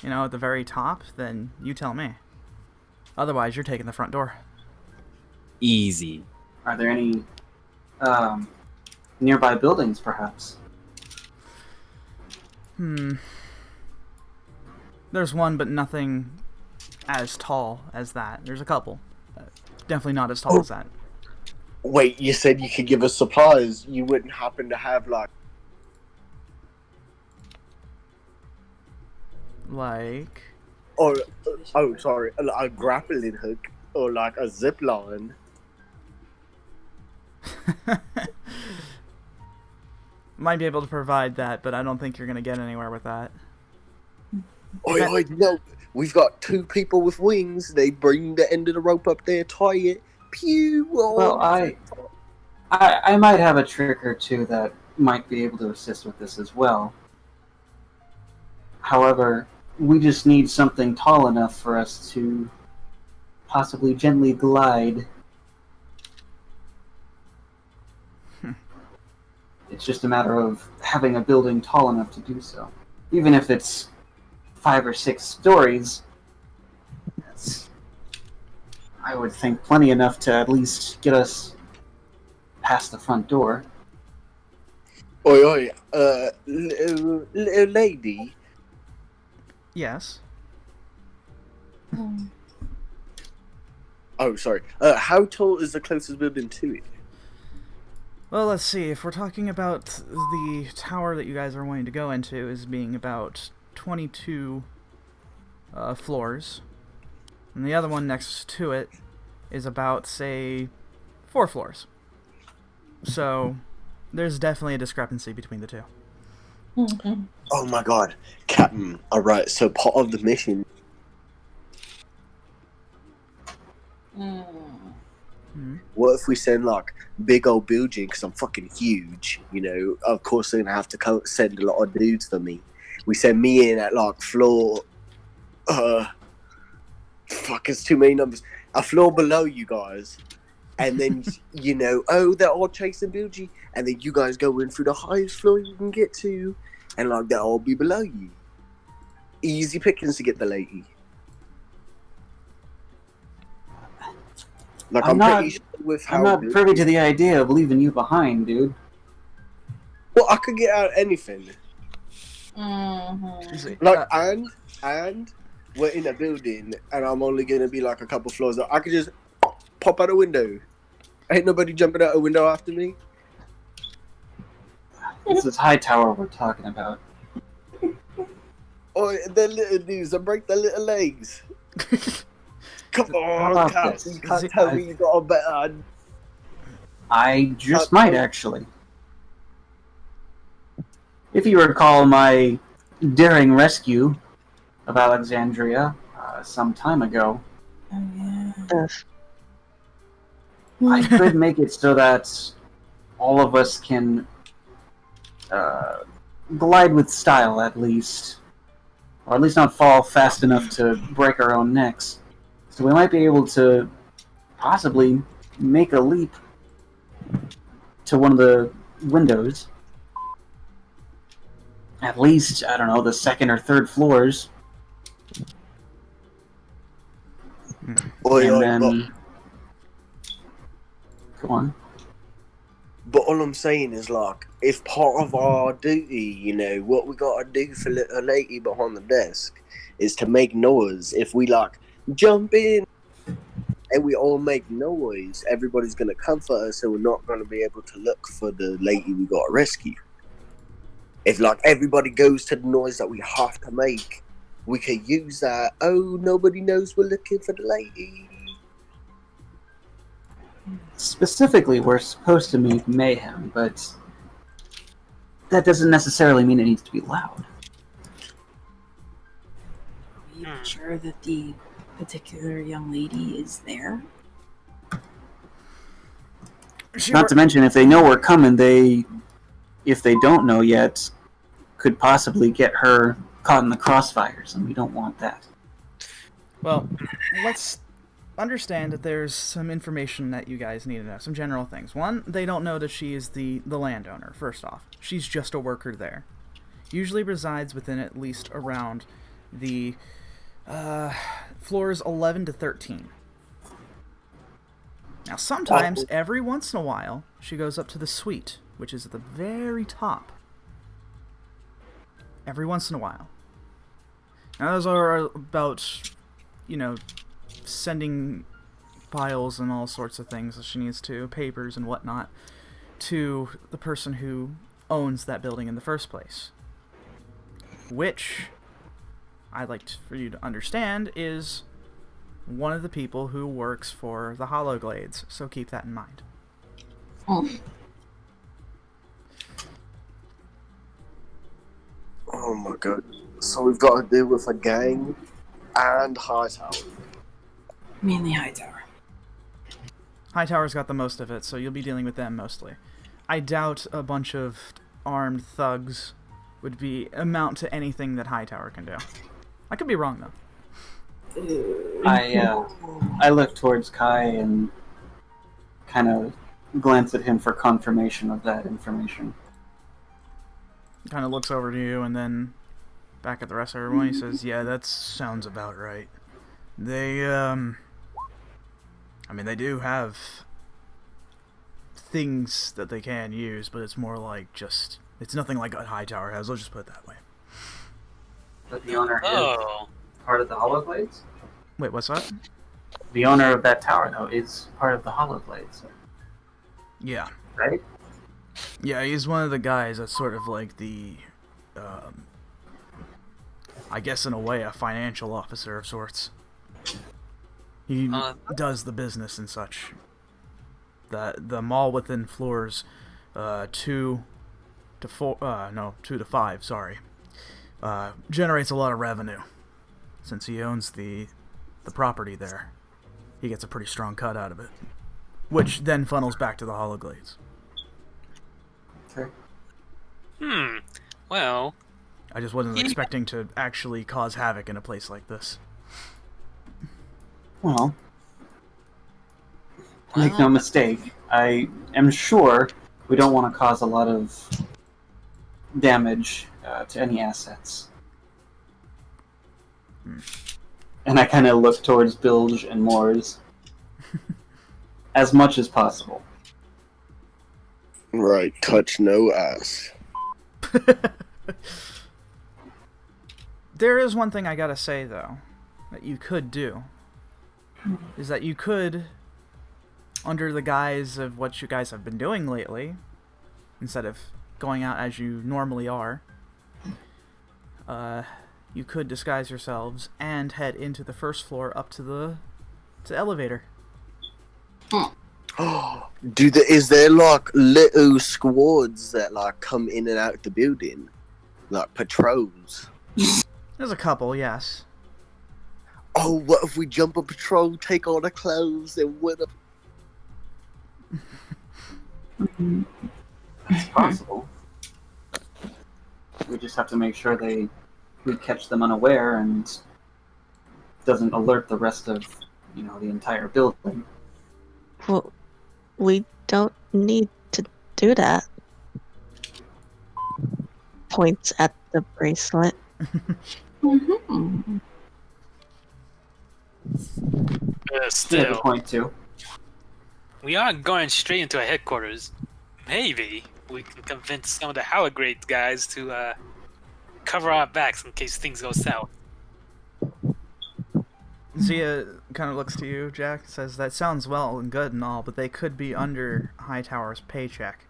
at the very top, then you tell me. Otherwise, you're taking the front door. Easy. Are there any nearby buildings, perhaps? There's one, but nothing as tall as that. There's a couple. Definitely not as tall as that. wait, you said you could give us supplies. You wouldn't happen to have Like... or sorry, a grappling hook or like a zip line. Might be able to provide that, but I don't think you're going to get anywhere with that. Oi, no, we've got two people with wings. They bring the end of the rope up there, tie it, pew. Well, I might have a trick or two that might be able to assist with this as well. However, we just need something tall enough for us to possibly gently glide. It's just a matter of having a building tall enough to do so. Even if it's 5 or 6 stories, that's, I would think, plenty enough to at least get us past the front door. Oi, little lady. Yes. Oh, sorry. How tall is the closest building to it? Well, let's see. If we're talking about the tower that you guys are wanting to go into as being about 22 floors, and the other one next to it is about, say, 4 floors. So there's definitely a discrepancy between the two. Mm-hmm. Oh my god, Captain. Alright, so part of the mission. What if we send like big old Bilg in, because I'm fucking huge, you know? Of course they're gonna have to send a lot of dudes for me. We send me in at like floor fuck, it's too many numbers. A floor below you guys. And then they're all chasing Bilg, and then you guys go in through the highest floor you can get to, and like they'll all be below you. Easy pickings to get the lady. Like I'm pretty sure with how I'm not privy to the idea of leaving you behind, dude. Well, I could get out anything. Mm-hmm. Like and we're in a building, and I'm only gonna be like a couple floors up. I could just pop out a window. Ain't nobody jumping out a window after me. This is Hightower we're talking about. Oh, they're little dudes. I break their little legs. Come on, Captain. You can't tell me you got a better. I just might, actually. If you recall my daring rescue of Alexandria some time ago, I could make it so that all of us can glide with style, at least. Or at least not fall fast enough to break our own necks. So we might be able to possibly make a leap to one of the windows. At least, I don't know, the second or third floors. Oi, And oi, then... Go on. But all I'm saying is, like, if part of our duty, you know, what we gotta do for little lady behind the desk is to make noise. If we, like, jump in and we all make noise, everybody's gonna comfort us, so we're not gonna be able to look for the lady we gotta rescue. If, like, everybody goes to the noise that we have to make, we could use that. Oh, nobody knows we're looking for the lady. Specifically, we're supposed to make mayhem, but that doesn't necessarily mean it needs to be loud. Are you sure that the particular young lady is there? Not to mention, if they know we're coming, if they don't know yet, could possibly get her caught in the crossfires, and we don't want that. Well, let's understand that there's some information that you guys need to know. Some general things. One, they don't know that she is the landowner, first off. She's just a worker there. Usually resides within at least around the floors 11 to 13. Now, sometimes, every once in a while, she goes up to the suite, which is at the very top. Every once in a while. Now, those are about, you know, sending files and all sorts of things that she needs to, papers and whatnot, to the person who owns that building in the first place. Which, I'd like for you to understand, is one of the people who works for the Hollowglades, so keep that in mind. Oh my god. So we've got to deal with a gang and Hightower. Mainly Hightower. Hightower's got the most of it, so you'll be dealing with them mostly. I doubt a bunch of armed thugs would amount to anything that Hightower can do. I could be wrong, though. I look towards Kai and kind of glance at him for confirmation of that information. He kind of looks over to you and then back at the rest of everyone. He says, "Yeah, that sounds about right. They, I mean, they do have things that they can use, but it's more like just... It's nothing like what Hightower has, let's just put it that way." But the owner is part of the Hollowglades? Wait, what's that? The owner of that tower, though, is part of the Hollowglades. Yeah. Right? Yeah, he's one of the guys that's sort of like the, I guess in a way, a financial officer of sorts. He does the business and such. The mall within floors 2 to 5, sorry, generates a lot of revenue. Since he owns the property there, he gets a pretty strong cut out of it, which then funnels back to the Hollowglades. Okay. Well, I just wasn't expecting to actually cause havoc in a place like this. Well, make no mistake, I am sure we don't want to cause a lot of damage to any assets. And I kind of look towards Bilg and Moors as much as possible. Right, touch no ass. There is one thing I gotta say, though, that you could do. Is that you could, under the guise of what you guys have been doing lately, instead of going out as you normally are, you could disguise yourselves and head into the first floor up to the elevator. Is there like little squads that like come in and out the building, like patrols? There's a couple, yes. Oh, what if we jump a patrol, take all the clothes, and what if... It's possible. We just have to make sure we catch them unaware and doesn't alert the rest of, the entire building. Well, we don't need to do that. Points at the bracelet. Mm-hmm. He has a Still, point too. we aren't going straight into our headquarters. Maybe we can convince some of the Holograde guys to cover our backs in case things go south. Zia kind of looks to you, Jack, says, that sounds well and good and all, but they could be under Hightower's paycheck.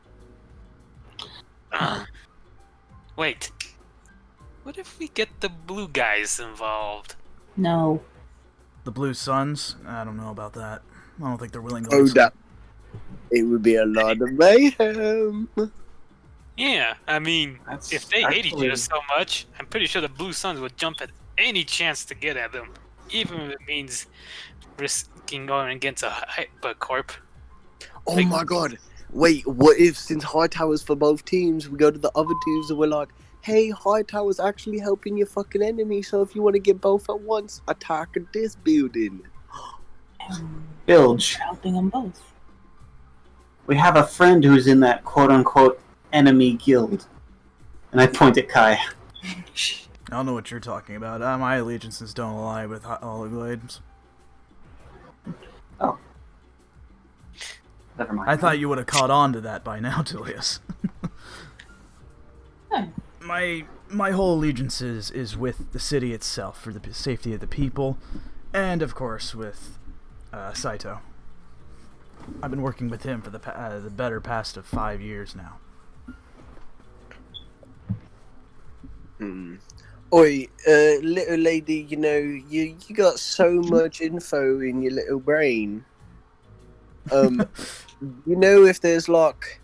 Wait. What if we get the blue guys involved? No. The Blue Suns? I don't know about that. I don't think they're willing to Oh, listen. that. It would be a lot of mayhem. Yeah, I mean, That's if they hate each actually- other so much, I'm pretty sure the Blue Suns would jump at any chance to get at them, even if it means risking going against a Hypercorp. Oh my god. Wait, what if since Hightower's for both teams, we go to the other teams and we're like, hey, Hightower's actually helping your fucking enemy, so if you want to get both at once, attack this building. Bilge. Helping them both. We have a friend who's in that quote-unquote enemy guild. And I point at Kai. I don't know what you're talking about. My allegiances don't ally with Hologlades. Oh. Never mind. I thought you would have caught on to that by now, Tulius. Huh. My whole allegiance is with the city itself, for the safety of the people, and of course with Saito. I've been working with him for the better past of 5 years now. Oi, little lady, you know, you got so much info in your little brain. You know, if there's like,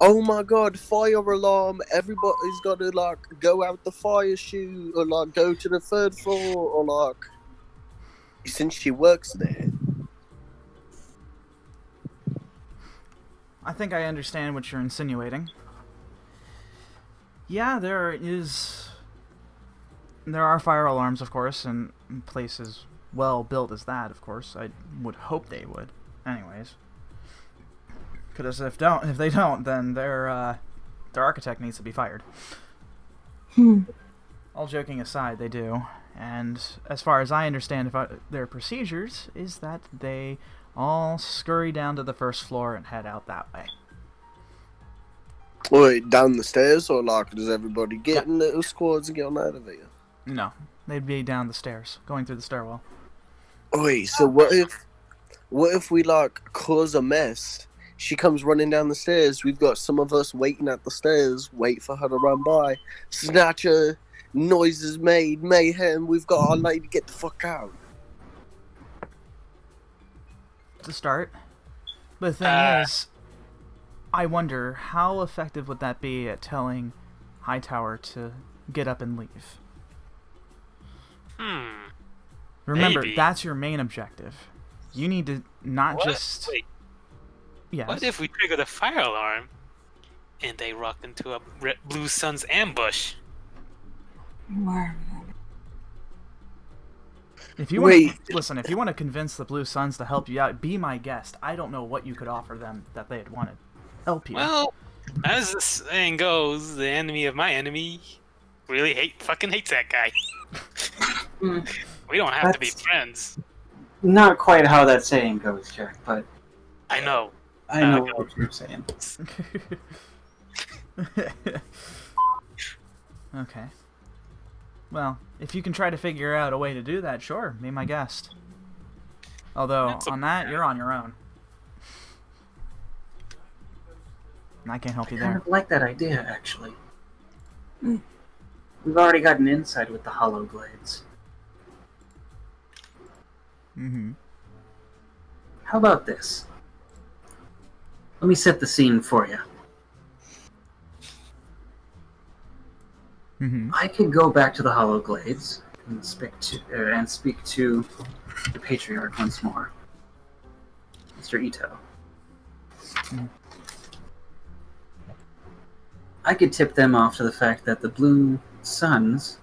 oh my god, fire alarm, everybody's got to like go out the fire chute or like go to the third floor or like, since she works there. I think I understand what you're insinuating. Yeah, there are fire alarms, of course, and places well built as that, of course. I would hope they would. Anyways. Because if they don't, then their architect needs to be fired. All joking aside, they do. And as far as I understand their procedures, is that they all scurry down to the first floor and head out that way. Wait, down the stairs or like does everybody get in little squads and get on out of here? No, they'd be down the stairs, going through the stairwell. Wait, so what if we like cause a mess? She comes running down the stairs. We've got some of us waiting at the stairs, wait for her to run by. Snatcher, noises made, mayhem. We've got our lady get the fuck out. To start. But the thing is, I wonder how effective would that be at telling Hightower to get up and leave? Remember, Maybe. that's your main objective. You need to not just... Wait, Yes. what if we trigger the fire alarm and they rock into a Blue Sun's ambush? If you listen, if you want to convince the Blue Suns to help you out, be my guest. I don't know what you could offer them that they'd want to help you. Well, as the saying goes, the enemy of my enemy really fucking hates that guy. We don't have to be That's- friends. Not quite how that saying goes, Jack, but I know. I know what you're saying. Okay. Well, if you can try to figure out a way to do that, sure, be my guest. Although, That's on that, you're on your own. And I can't help you I kind there. of like that idea, actually. We've already got an insight with the Hologlades. Mm-hmm. How about this? Let me set the scene for you. Mm-hmm. I could go back to the Hologlades and speak to the Patriarch once more, Mr. Ito. I could tip them off to the fact that the Blue Suns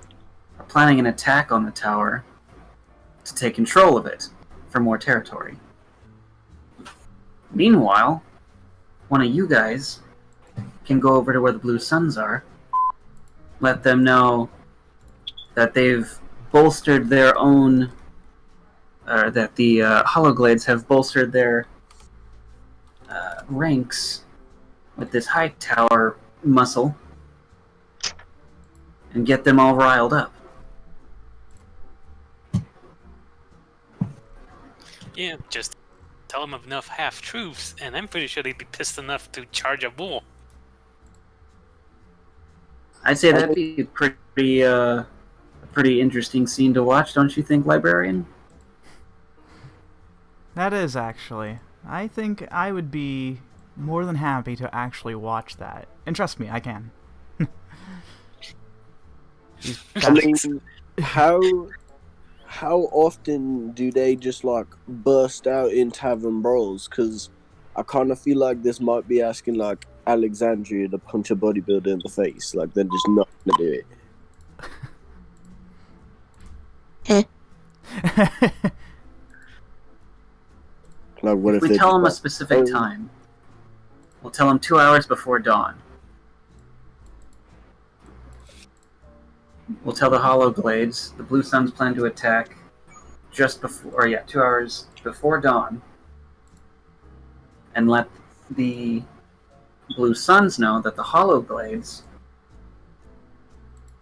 are planning an attack on the tower to take control of it for more territory. Meanwhile, one of you guys can go over to where the blue suns are, let them know that they've bolstered their own, or that the Hologlades have bolstered their ranks with this Hightower muscle, and get them all riled up. Yeah, just tell them enough half-truths, and I'm pretty sure they'd be pissed enough to charge a bull. I'd say that'd be a pretty interesting scene to watch, don't you think, Librarian? That is, actually. I think I would be more than happy to actually watch that. And trust me, I can. I mean, how often do they just like burst out in tavern brawls? Because I kind of feel like this might be asking like Alexandria to punch a bodybuilder in the face. Like they're just not gonna do it. Like what If if we they tell them a just, specific time, we'll tell them 2 hours before dawn. We'll tell the Hologlades the Blue Suns plan to attack just before, 2 hours before dawn, and let the Blue Suns know that the Hologlades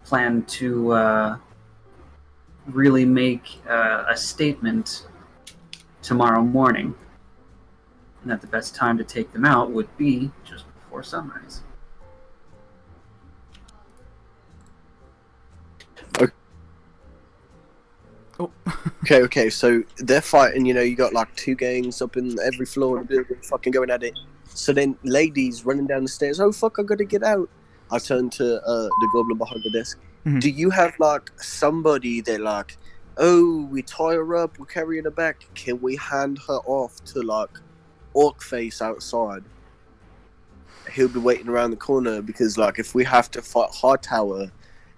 plan to really make a statement tomorrow morning, and that the best time to take them out would be just before sunrise. Oh. Okay, so they're fighting, you got like two gangs up in every floor of the building fucking going at it. So then ladies running down the stairs, oh fuck, I gotta get out. I turn to the goblin behind the desk. Mhm. Do you have like somebody that like, oh, we tie her up, we carry her back, can we hand her off to like Orcface outside? He'll be waiting around the corner because like if we have to fight Hightower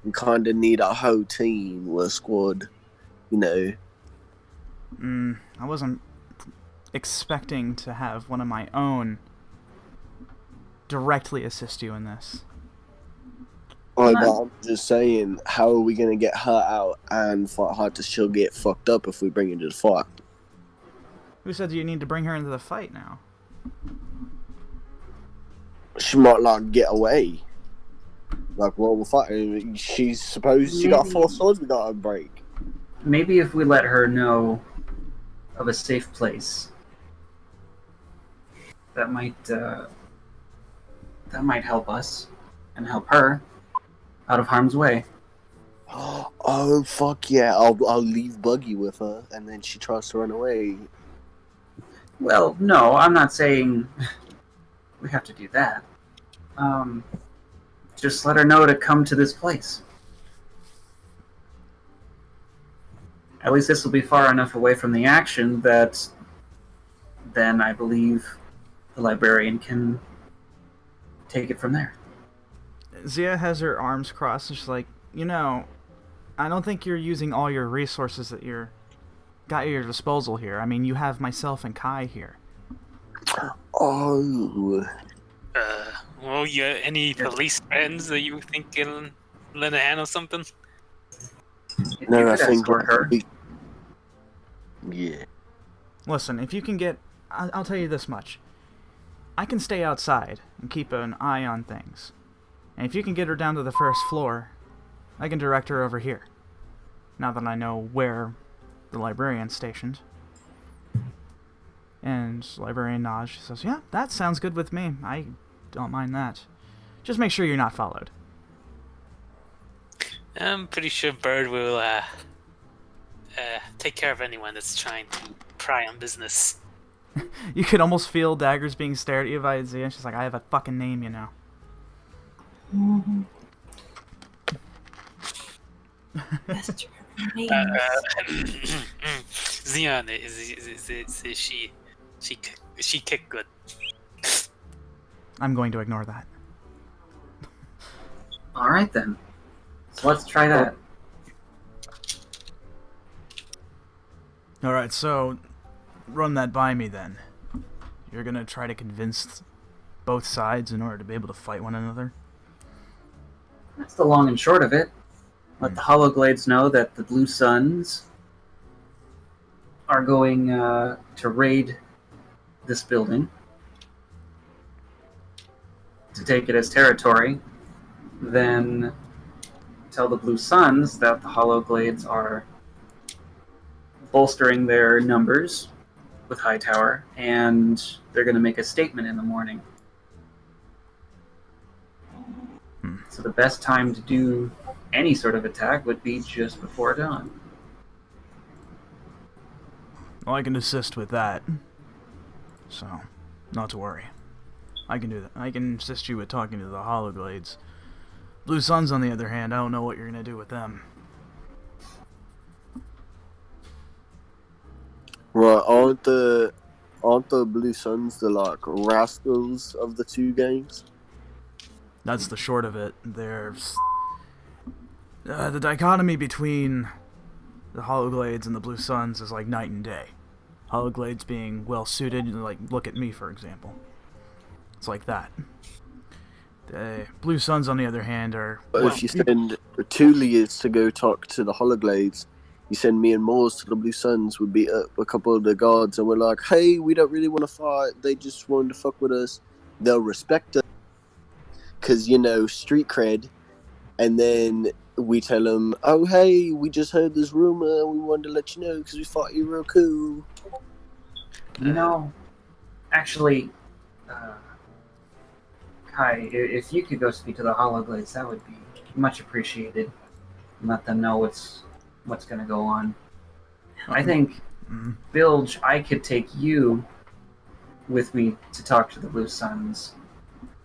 and kinda need a whole team or a squad, I wasn't expecting to have one of my own directly assist you in this. I'm just saying, how are we gonna get her out and fight her? She'll get fucked up if we bring her to the fight. Who said you need to bring her into the fight now? She might like get away. Like, well, we'll fight her. She's supposed she got 4 swords we gotta break. Maybe if we let her know of a safe place, that might help us and help her out of harm's way. Oh fuck yeah! I'll leave Buggy with her, and then she tries to run away. Well, no, I'm not saying we have to do that. Just let her know to come to this place. At least this will be far enough away from the action that then I believe the Librarian can take it from there. Zia has her arms crossed and she's like, I don't think you're using all your resources that you're got at your disposal here. I mean, you have myself and Kai here. Oh. Well, you any police friends that you think can lend a hand or something? No, I could think escort her. Yeah. Listen, if you can get... I'll tell you this much. I can stay outside and keep an eye on things. And if you can get her down to the first floor, I can direct her over here. Now that I know where the Librarian's stationed. And the Librarian nods. She says, yeah, that sounds good with me. I don't mind that. Just make sure you're not followed. I'm pretty sure Bird will take care of anyone that's trying to pry on business. You could almost feel daggers being stared at you by Zia. She's like, I have a fucking name, Mm-hmm. That's true. Zion she kicked good. I'm going to ignore that. Alright then. So let's try that. Alright, so run that by me then. You're gonna try to convince both sides in order to be able to fight one another? That's the long and short of it. Let the Hologlades know that the Blue Suns are going to raid this building, to take it as territory. Then tell the Blue Suns that the Hologlades are bolstering their numbers with Hightower, and they're going to make a statement in the morning. So the best time to do any sort of attack would be just before dawn. Well, I can assist with that. So, not to worry. I can do that. I can assist you with talking to the Hologlades. Blue Suns, on the other hand, I don't know what you're going to do with them. Right, aren't the Blue Suns the like rascals of the two gangs? That's the short of it. There's the dichotomy between the Hologlades and the Blue Suns is like night and day. Hologlades being well suited, like look at me for example. It's like that. The Blue Suns, on the other hand, are. But if you send Tulius to go talk to the Hologlades, you send me and Moors to the Blue Suns, we beat up a couple of the guards, and we're like, hey, we don't really want to fight. They just wanted to fuck with us. They'll respect us because street cred. And then we tell them, oh, hey, we just heard this rumor, and we wanted to let you know because we thought you were real cool. Actually, Kai, if you could go speak to the Hologlades, that would be much appreciated. And let them know what's going to go on. I think, Bilg, I could take you with me to talk to the Blue Suns.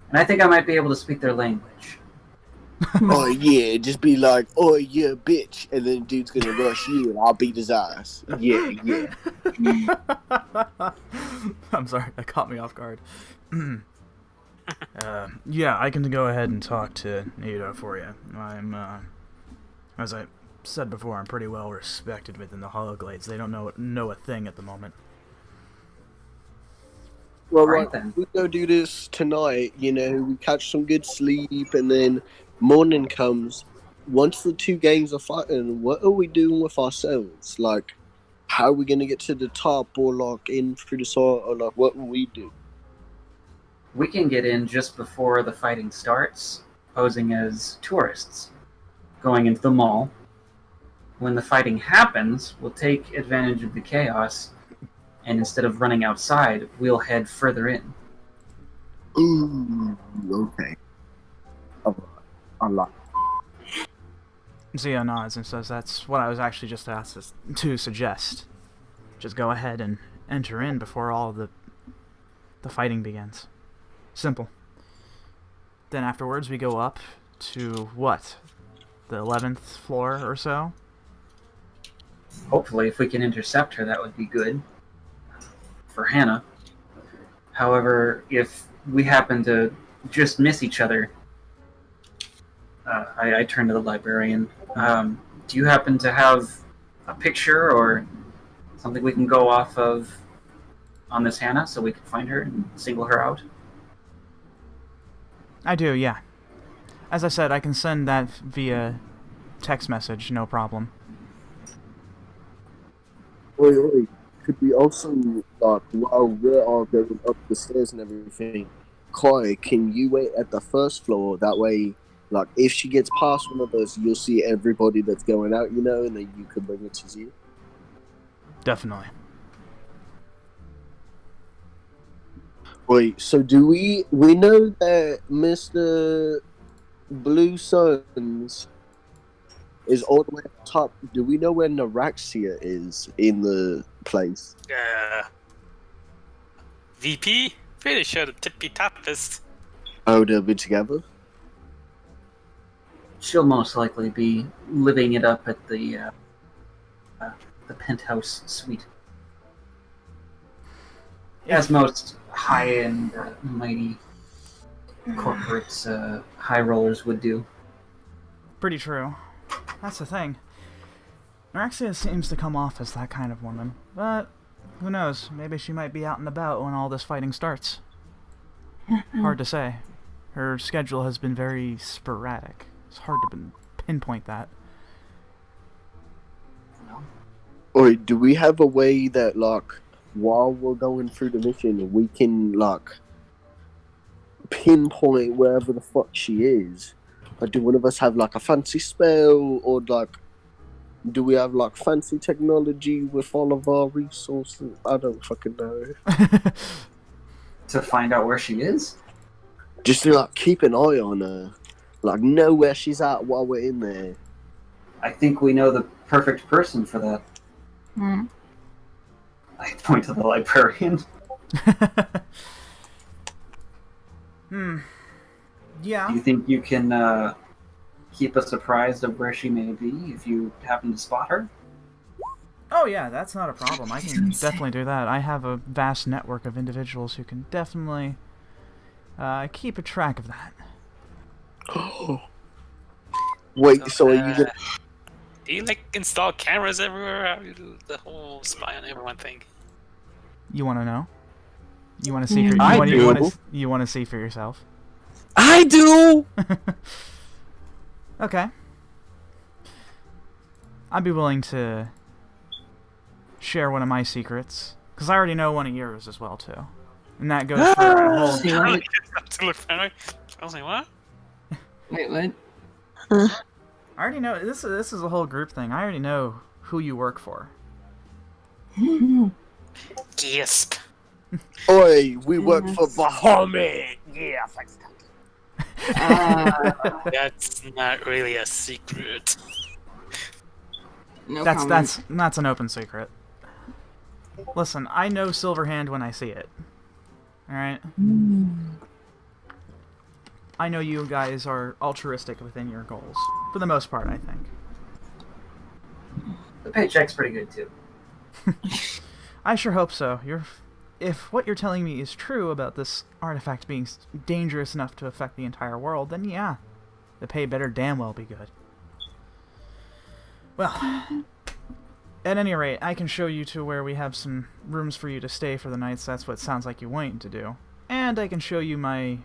And I think I might be able to speak their language. Oh yeah, just be like, oh yeah, bitch, and then dude's gonna rush you, and I'll beat his ass. Yeah. I'm sorry, that caught me off guard. Yeah, I can go ahead and talk to Nito for you. I'm, as I said before, I'm pretty well respected within the Hologlades. They don't know a thing at the moment. Well, Right then. we go do this tonight. We catch some good sleep, and then morning comes. Once the two gangs are fighting, what are we doing with ourselves? Like, how are we gonna get to the top, or like in through the side, or like what will we do? We can get in just before the fighting starts, posing as tourists, going into the mall. When the fighting happens, we'll take advantage of the chaos, and instead of running outside, we'll head further in. Ooh, okay. I like. Zia nods and says that's what I was actually just asked to suggest. Just go ahead and enter in before all the fighting begins. Simple. Then afterwards we go up to, what? The 11th floor or so? Hopefully, if we can intercept her, that would be good. For Hannah. However, if we happen to just miss each other, I turn to the librarian. Do you happen to have a picture or something we can go off of on this Hannah so we can find her and single her out? I do, yeah. As I said, I can send that via text message, no problem. Wait. Could we also, like, while we're all going up the stairs and everything, Kai, can you wait at the first floor? That way, like, if she gets past one of us, you'll see everybody that's going out, and then you can bring it to Zia. Definitely. Wait, so do we know that Mr. Blue Suns is all the way at the top? Do we know where Naraxia is in the place? VP? Pretty sure the tippy toppest. Oh, they'll be together? She'll most likely be living it up at the penthouse suite. As most high-end, mighty corporate high rollers would do. Pretty true. That's the thing. Naraxia seems to come off as that kind of woman, but Who knows? Maybe she might be out and about when all this fighting starts. Hard to say. Her schedule has been very sporadic. It's hard to pinpoint that. Or do we have a way that, like, while we're going through the mission, we can, like, pinpoint wherever the fuck she is? Like, do one of us have, like, a fancy spell? Or, like, do we have, like, fancy technology with all of our resources? I don't fucking know. To find out where she is? Just to, like, keep an eye on her. Like, know where she's at while we're in there. I think we know the perfect person for that. Hmm. I point to the librarian. Yeah. Do you think you can keep us apprised of where she may be if you happen to spot her? Oh yeah, that's not a problem. I can definitely do that. I have a vast network of individuals who can definitely keep a track of that. Wait, so are you gonna... Do you like install cameras everywhere? How do you do the whole spy on everyone thing? You want to know? You want to see? Yeah. For, I you want to see for yourself? I do. Okay. I'd be willing to share one of my secrets, because I already know one of yours as well too, and that goes for a whole. Say what? I was like, what? Wait, what? I already know this is a whole group thing. I already know who you work for. Gasp. Oi, we work for Bahamut! Yeah, thanks. That's not really a secret. No That's comment. that's an open secret. Listen, I know Silverhand when I see it. All right. I know you guys are altruistic within your goals, for the most part, I think. The paycheck's pretty good too. I sure hope so. If what you're telling me is true about this artifact being dangerous enough to affect the entire world, then yeah, the pay better damn well be good. Well, at any rate, I can show you to where we have some rooms for you to stay for the night, so that's what it sounds like you're wanting to do. And I can show you my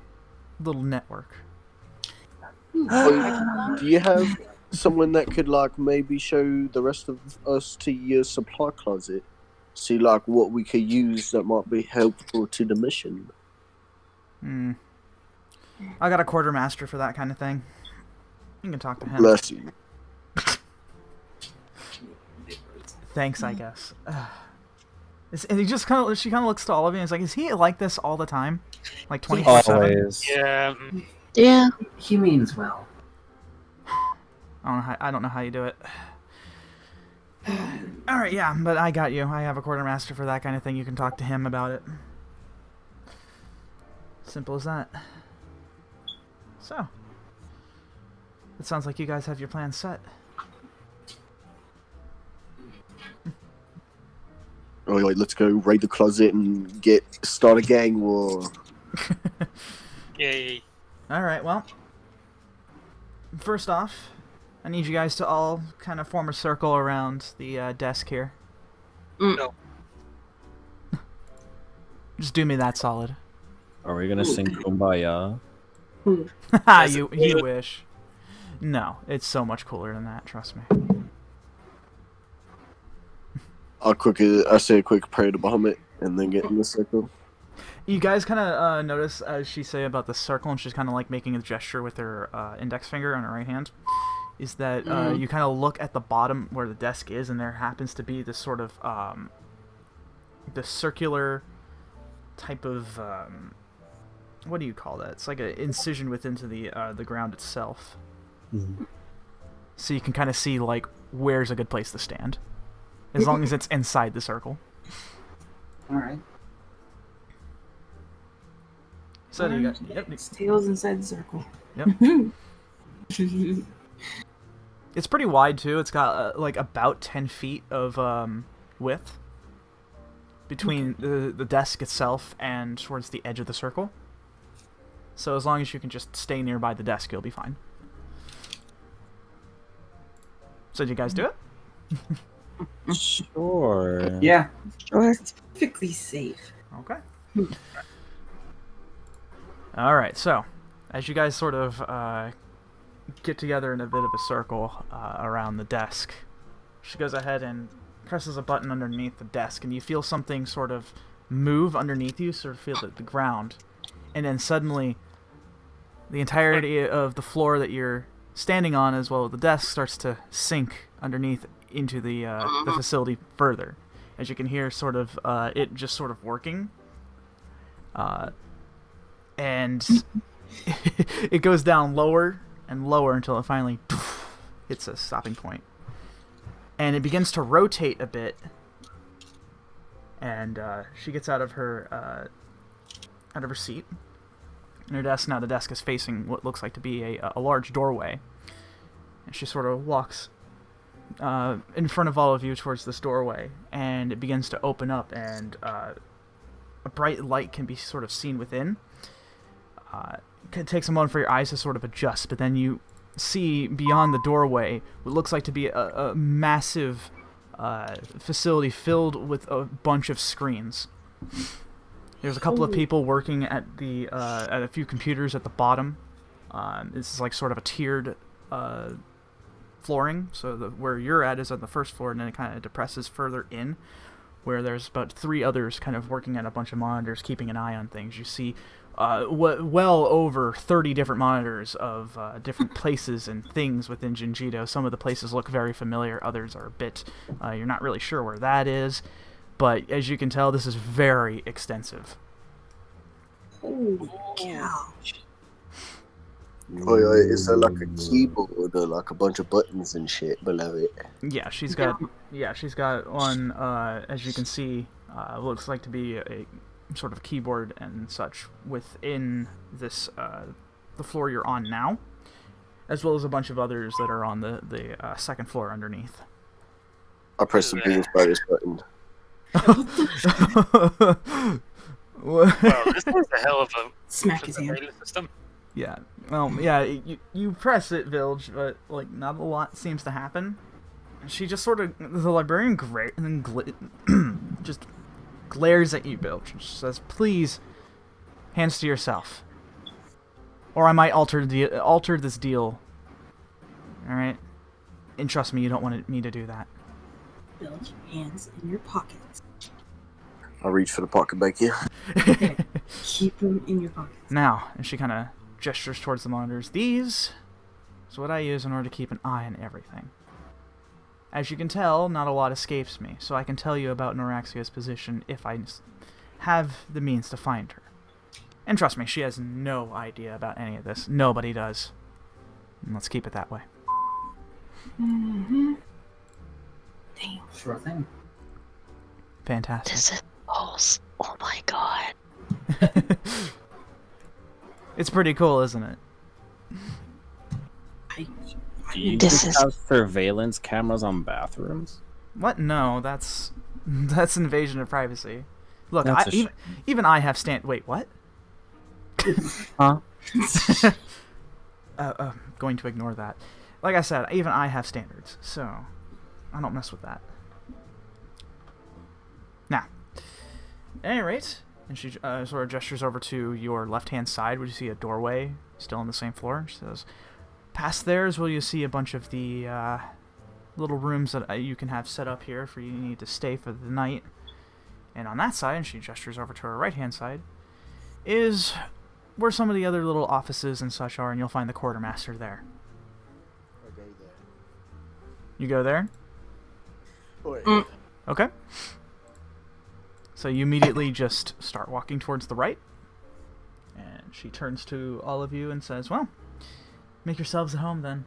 little network. Do you have someone that could, like, maybe show the rest of us to your supply closet? See, like, what we could use that might be helpful to the mission? I got a quartermaster for that kind of thing. You can talk to him. Bless you. Thanks, I guess. And he just she kind of looks to all of you and is like, is he like this all the time? Like 24/7? Always. Yeah. Yeah. He means well. I don't know how you do it. Alright, yeah, but I got you. I have a quartermaster for that kind of thing. You can talk to him about it. Simple as that. So, it sounds like you guys have your plans set. Alright, let's go raid the closet and start a gang war. Yay. Alright, well. First off, I need you guys to all kind of form a circle around the desk here. No. Just do me that solid. Are we gonna sing Kumbaya? you wish. No, it's so much cooler than that, trust me. I say a quick prayer to Bahamut and then get in the circle. You guys kind of notice as she say about the circle, and she's kind of like making a gesture with her index finger on her right hand, is that you kind of look at the bottom where the desk is, and there happens to be this sort of the circular type of what do you call that? It's like an incision within the ground itself. Mm-hmm. So you can kind of see like where's a good place to stand, as long as it's inside the circle. All right. So do you guys? Yep. Tails inside the circle. Yep. It's pretty wide too. It's got like about 10 feet of width between the desk itself and towards the edge of the circle. So as long as you can just stay nearby the desk, you'll be fine. So did you guys do it? Sure. Yeah. Sure. It's perfectly safe. Okay. All right. So, as you guys sort of get together in a bit of a circle around the desk, she goes ahead and presses a button underneath the desk, and you feel something sort of move underneath you, sort of feel the ground, and then suddenly the entirety of the floor that you're standing on, as well as the desk, starts to sink underneath into the facility further, as you can hear sort of it just sort of working, and it goes down lower and lower until it finally hits a stopping point. And it begins to rotate a bit, and she gets out of her seat in her desk. Now the desk is facing what looks like to be a large doorway, and she sort of walks in front of all of you towards this doorway, and it begins to open up, and a bright light can be sort of seen within. It takes a moment for your eyes to sort of adjust, but then you see beyond the doorway what looks like to be a massive facility filled with a bunch of screens. There's a couple of people working at a few computers at the bottom. This is like sort of a tiered flooring, so where you're at is on the first floor, and then it kind of depresses further in, where there's about 3 others kind of working at a bunch of monitors, keeping an eye on things. You see well over 30 different monitors of different places and things within Jinjito. Some of the places look very familiar, others are a bit, you're not really sure where that is, but as you can tell, this is very extensive. Holy cow. Oh, yeah, is there like a keyboard or like a bunch of buttons and shit below it? Yeah, she's got one, as you can see, looks like to be a sort of keyboard and such within this the floor you're on now, as well as a bunch of others that are on the second floor underneath. I press the green focus button. Well, this is a hell of a Smack his hand. system. Yeah, well, yeah, you press it, Bilg, but like not a lot seems to happen. She just sort of, the librarian just glares at you, Bilg. She says, "Please, hands to yourself, or I might alter this deal. All right, and trust me, you don't want me to do that." Bilge, hands in your pockets. I reach for the pocket back here. Okay. Keep them in your pockets. Now, and she kind of gestures towards the monitors. These is what I use in order to keep an eye on everything. As you can tell, not a lot escapes me, so I can tell you about Noraxia's position if I have the means to find her. And trust me, she has no idea about any of this. Nobody does. And let's keep it that way. Mm-hmm. Damn. Sure thing. Fantastic. This is false. Oh my god. It's pretty cool, isn't it? Do you This just is- have surveillance cameras on bathrooms? What? No, that's invasion of privacy. Look, That's a even I have Wait, what? Huh? Going to ignore that. Like I said, even I have standards, so I don't mess with that. Now, at any rate, and she sort of gestures over to your left-hand side where you see a doorway still on the same floor. She says, "Past there is where you see a bunch of the little rooms that you can have set up here for you need to stay for the night. And on that side," and she gestures over to her right-hand side, "is where some of the other little offices and such are, and you'll find the quartermaster there." I go there. You go there? Wait. Okay. So you immediately just start walking towards the right. And she turns to all of you and says, "Well, make yourselves at home then."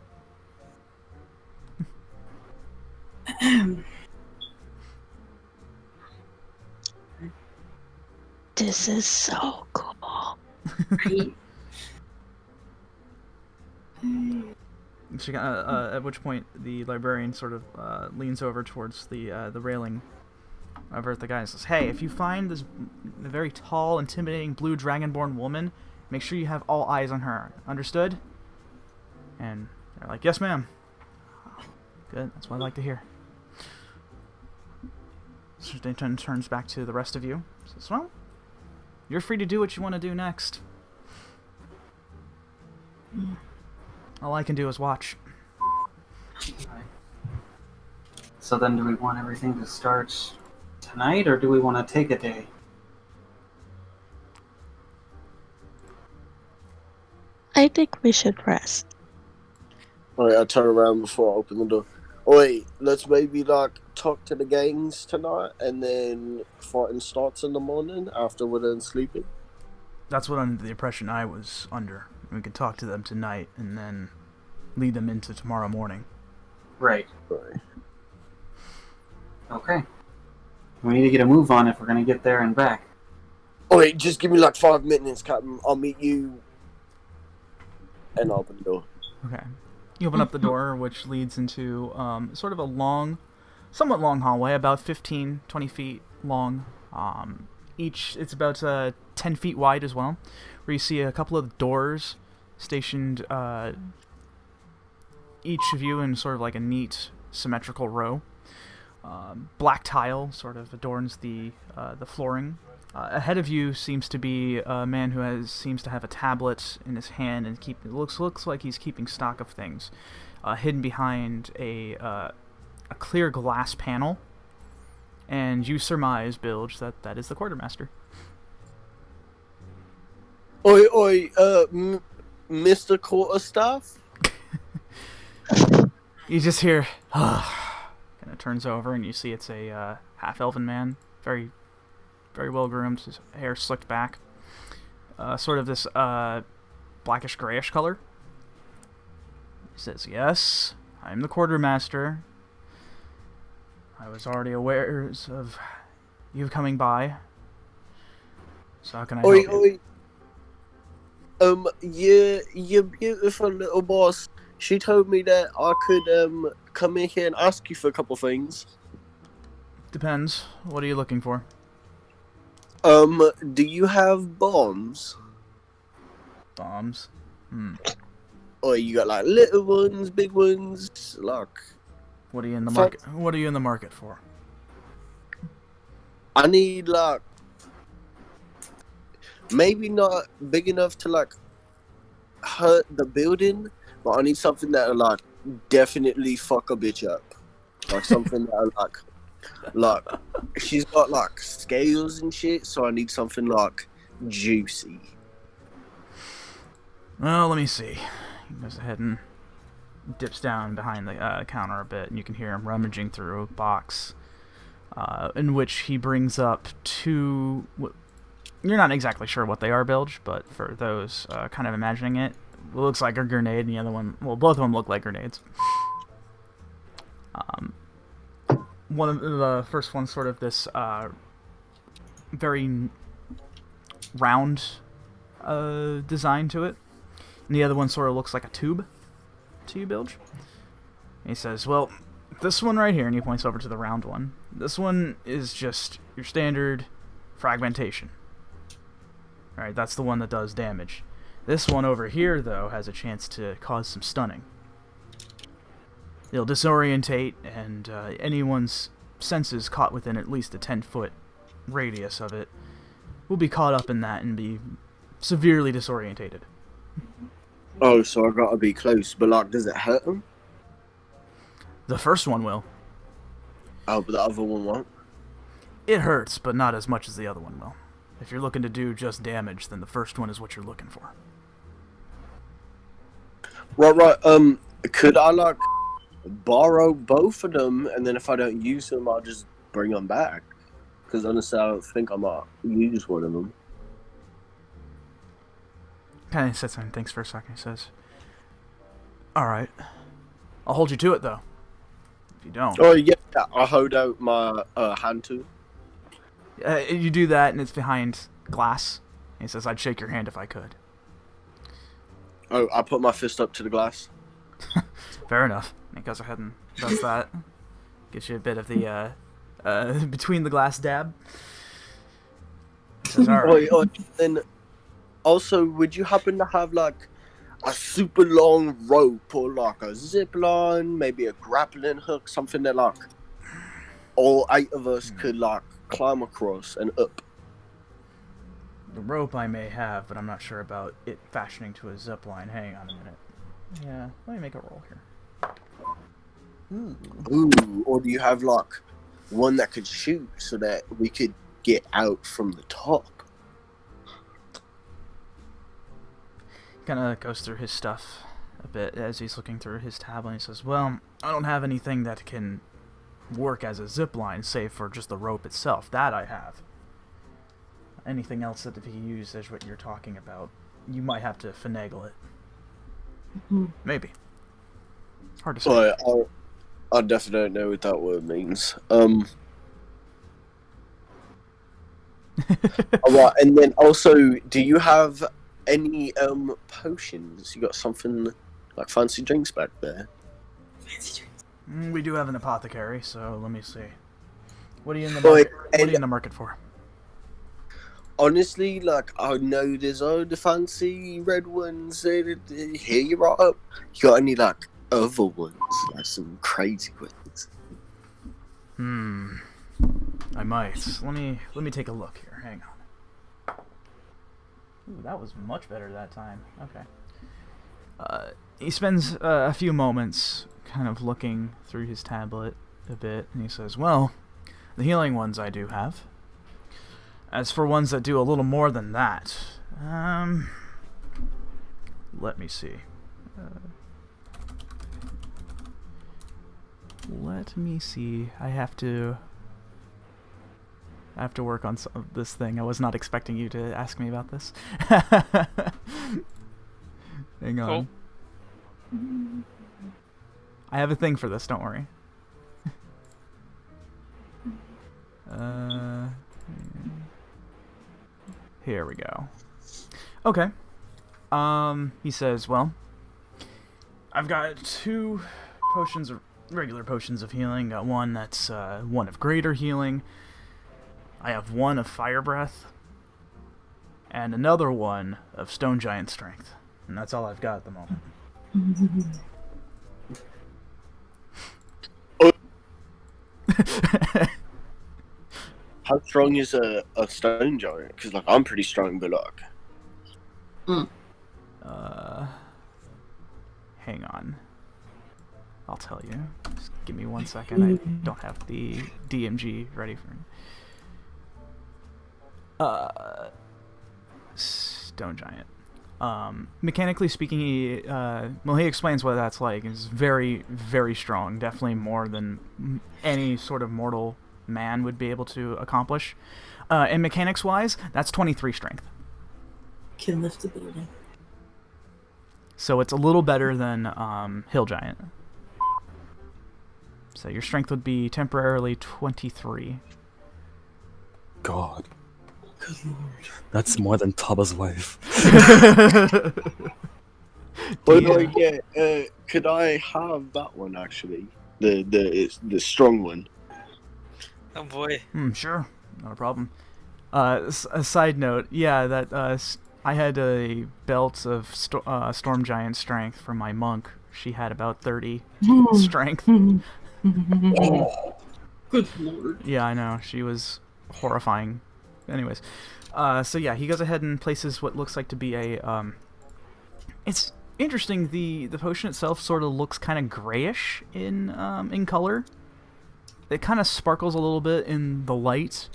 This is so cool. Right? She got, at which point the librarian sort of leans over towards the railing over at the guy and says, "Hey, if you find this very tall, intimidating blue dragonborn woman, make sure you have all eyes on her. Understood?" And they're like, "Yes, ma'am." Good, that's what I like to hear. So he turns back to the rest of you. Says, well, you're free to do what you want to do next. All I can do is watch. So then do we want everything to start tonight, or do we want to take a day? I think we should rest. Alright, I turn around before I open the door. Wait, let's maybe like talk to the gangs tonight, and then fighting starts in the morning after we're done sleeping. That's what under the impression I was under. We could talk to them tonight and then lead them into tomorrow morning. Right. Right. Okay. We need to get a move on if we're going to get there and back. Wait, just give me like 5 minutes, Captain. I'll meet you, and I'll open the door. Okay. You open up the door, which leads into sort of a somewhat long hallway, about 15, 20 feet long. It's about 10 feet wide as well, where you see a couple of doors stationed, each of you in sort of like a neat, symmetrical row. Black tile sort of adorns the flooring. Ahead of you seems to be a man who seems to have a tablet in his hand and looks like he's keeping stock of things, hidden behind a clear glass panel. And you surmise, Bilge, that is the quartermaster. Oi, Mr. Quarterstaff? You just hear, kind of turns over, and you see it's a half-elven man, very, very well-groomed, his hair slicked back, sort of this blackish-grayish color. He says, "Yes, I'm the quartermaster. I was already aware of you coming by. So how can I help you?" Your beautiful little boss, she told me that I could come in here and ask you for a couple things. Depends. What are you looking for? Do you have bombs? Bombs? Or you got like little ones, big ones, like... What are you in the market? What are you in the market for? I need like... Maybe not big enough to like hurt the building, but I need something that'll like definitely fuck a bitch up. Like something that'll like she's got like scales and shit, so I need something like juicy. Well, let me see. He goes ahead and dips down behind the counter a bit, and you can hear him rummaging through a box in which he brings up two... You're not exactly sure what they are, Bilge, but for those kind of imagining it, it looks like a grenade, and the other one... Well, both of them look like grenades. One of the first one's sort of this very round design to it, and the other one sort of looks like a tube to you, Bilge. And he says, "Well, this one right here," and he points over to the round one. "This one is just your standard fragmentation. Alright, that's the one that does damage. This one over here, though, has a chance to cause some stunning. It'll disorientate, and anyone's senses caught within at least a 10-foot radius of it will be caught up in that and be severely disorientated." Oh, so I gotta be close, but like, does it hurt them? The first one will. Oh, but the other one won't? It hurts, but not as much as the other one will. If you're looking to do just damage, then the first one is what you're looking for. Right, could I like borrow both of them, and then if I don't use them, I'll just bring them back? Because honestly, I don't think I might use one of them. Kind of sits there and thinks for a second. He says, "Alright. I'll hold you to it, though. If you don't..." Oh, yeah, I hold out my hand to it. You do that, and it's behind glass. He says, "I'd shake your hand if I could." Oh, I put my fist up to the glass. Fair enough. He goes ahead and does that. Gets you a bit of the between the glass dab. He says, "Alright." Then also, would you happen to have like a super long rope or like a zip line, maybe a grappling hook, something that like all 8 of us could like climb across and up. The rope I may have, but I'm not sure about it fashioning to a zip line. Hang on a minute. Yeah, let me make a roll here. Ooh, or do you have like one that could shoot so that we could get out from the top? He kind of goes through his stuff a bit as he's looking through his tablet. He says, well, I don't have anything that can work as a zip line, save for just the rope itself. That I have. Anything else that if you use is what you're talking about, you might have to finagle it. Maybe. Hard to say. Well, I definitely don't know what that word means. Alright, and then also, do you have any potions? You got something like fancy drinks back there? Fancy drinks. We do have an apothecary, so let me see. What are you in the But- market, what are you in the market for? Honestly, like, I know there's all the fancy red ones. Here you right up. You got any, like, other ones? Like, some crazy ones? I might. Let me take a look here. Hang on. Ooh, that was much better that time. Okay. He spends a few moments kind of looking through his tablet a bit, and he says, well, the healing ones I do have. As for ones that do a little more than that, let me see. Let me see. I have to work on this thing. I was not expecting you to ask me about this. Hang on. I have a thing for this, don't worry. Here we go. Okay. He says, well, I've got 2 potions of regular potions of healing. Got one that's one of greater healing. I have one of fire breath, and another one of stone giant strength, and that's all I've got at the moment. How strong is a stone giant? Because, like, I'm pretty strong, but, like... Hang on. I'll tell you. Just give me 1 second. I don't have the DMG ready for me. Stone giant. Mechanically speaking, he explains what that's like. It's very, very strong. Definitely more than any sort of mortal man would be able to accomplish. And mechanics-wise, that's 23 strength. Can lift the building. So it's a little better than Hill Giant. So your strength would be temporarily 23. God, Good lord. that's more than Taba's wife. But, like, yeah, could I have that one, actually? The strong one. Oh boy. Sure. Not a problem. A side note, yeah, that I had a belt of Storm Giant strength from my monk. She had about 30 strength. Good lord. Yeah, I know. She was horrifying. Anyways, so yeah, he goes ahead and places what looks like to be a. It's interesting. The potion itself sort of looks kind of grayish in color. It kind of sparkles a little bit in the light,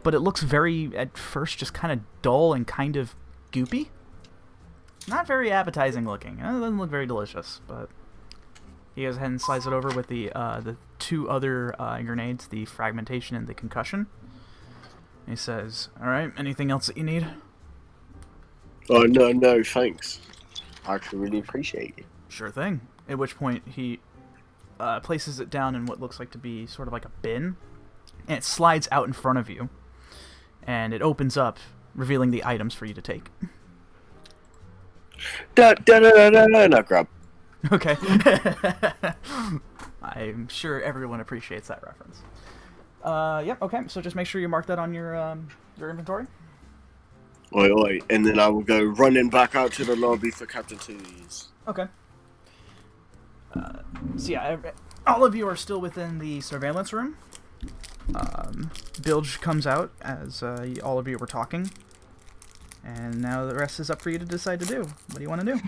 but it looks very, at first, just kind of dull and kind of goopy. Not very appetizing looking. It doesn't look very delicious, but he goes ahead and slides it over with the 2 other grenades, the fragmentation and the concussion. He says, all right, anything else that you need? Oh, no, thanks. I actually really appreciate it. Sure thing. At which point he places it down in what looks like to be sort of like a bin, and it slides out in front of you, and it opens up, revealing the items for you to take. No, grab. Okay. I'm sure everyone appreciates that reference. Yep, okay, so just make sure you mark that on your inventory. Oi, and then I will go running back out to the lobby for Captain Tulius. Okay. So yeah, all of you are still within the surveillance room. Bilge comes out as all of you were talking. And now the rest is up for you to decide to do. What do you want to do?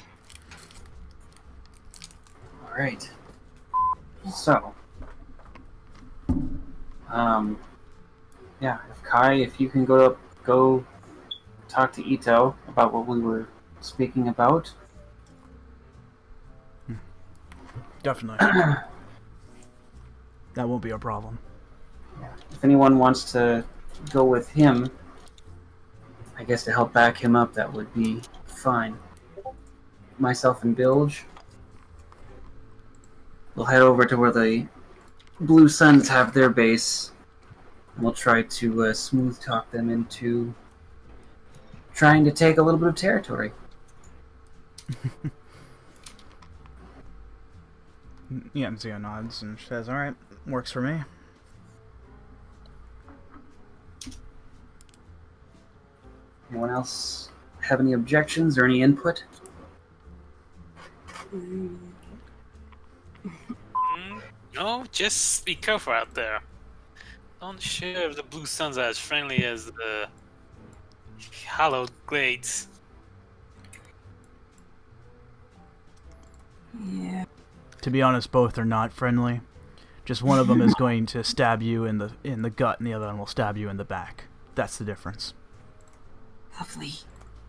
All right. So, yeah, if you can go talk to Ito about what we were speaking about. Definitely. That won't be a problem. Yeah. If anyone wants to go with him, I guess to help back him up, that would be fine. Myself and Bilge, we'll head over to where the Blue Suns have their base. And we'll try to smooth talk them into trying to take a little bit of territory. Yeah, Zia nods and says, "Alright, works for me." Anyone else have any objections or any input? No, just be careful out there. Not sure if the Blue Suns are as friendly as the Hallowed Glades. Yeah. To be honest, both are not friendly. Just one of them is going to stab you in the gut, and the other one will stab you in the back. That's the difference. Lovely.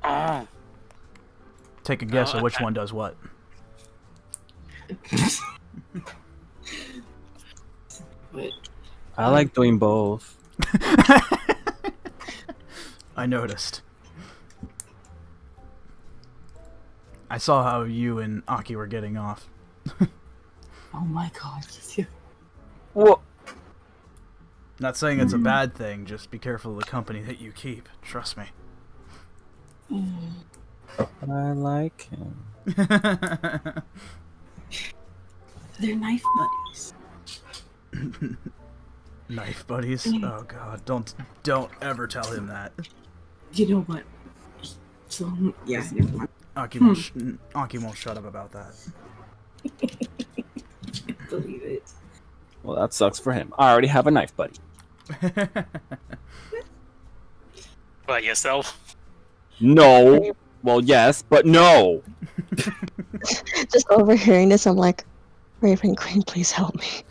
Oh, Take a guess at which one does what. But I like doing both. I noticed. I saw how you and Aki were getting off. oh my god, you Well, Not saying it's a bad thing, just be careful of the company that you keep. Trust me. I like him. They're knife buddies. Knife buddies? Oh god, don't ever tell him that. You know what? So yeah, never mind. Aki won't shut up about that. Believe it. Well, that sucks for him. I already have a knife buddy. by yourself. No. Well, yes, but no. Just overhearing this, I'm like, Raven Queen, please help me.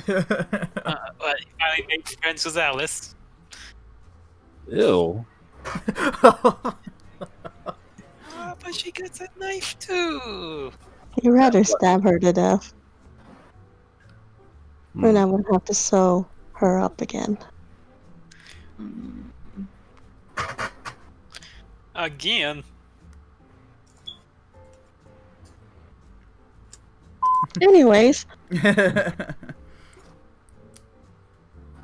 But I made friends with Alice. Ew. But she gets a knife too. You'd rather stab her to death. Then I would have to sew her up again. Again. Anyways,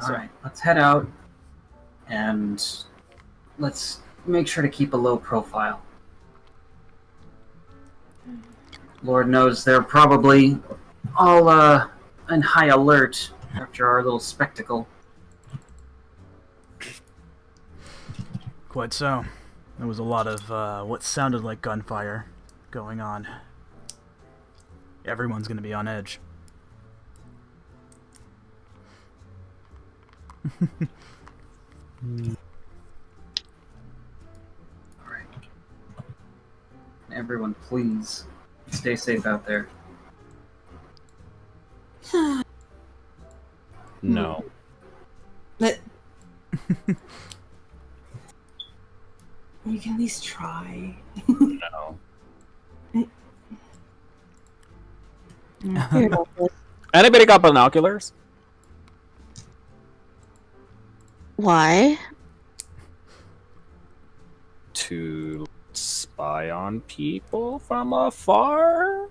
Alright, let's head out and let's make sure to keep a low profile. Lord knows they're probably all on high alert after our little spectacle. Quite so. There was a lot of what sounded like gunfire going on. Everyone's gonna be on edge. Alright. Everyone, please stay safe out there. No. But you can at least try. No. you're not good. Anybody got binoculars? Why? To spy on people from afar?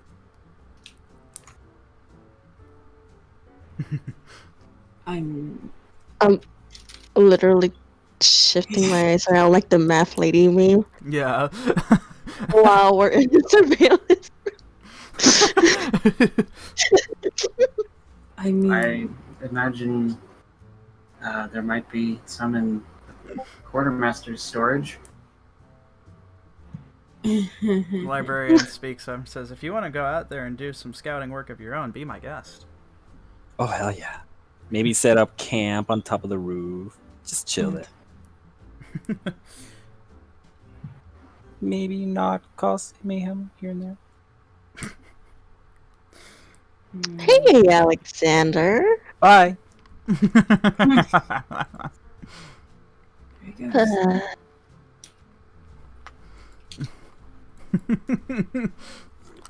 I'm Literally shifting my eyes around like the math lady meme Yeah. while we're in surveillance. I mean I imagine there might be some in Quartermaster's storage. Librarian speaks says, if you want to go out there and do some scouting work of your own, be my guest. Oh, hell yeah. Maybe set up camp on top of the roof. Just chill there. Maybe not cause mayhem here and there. Hey, Alexander. Bye. There you go.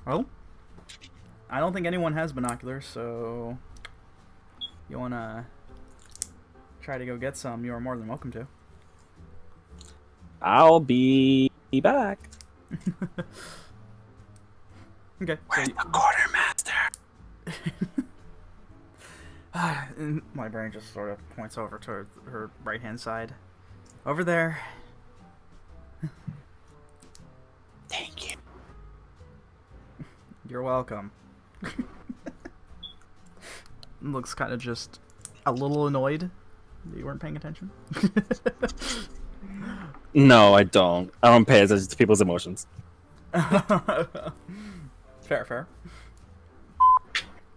Well, I don't think anyone has binoculars, so you wanna try to go get some? You are more than welcome to. I'll be back. Okay. Where's the quartermaster? And my brain just sort of points over to her right-hand side. Over there. Thank you. You're welcome. Looks kind of just a little annoyed that you weren't paying attention. No, I don't. I don't pay attention to people's emotions. Fair.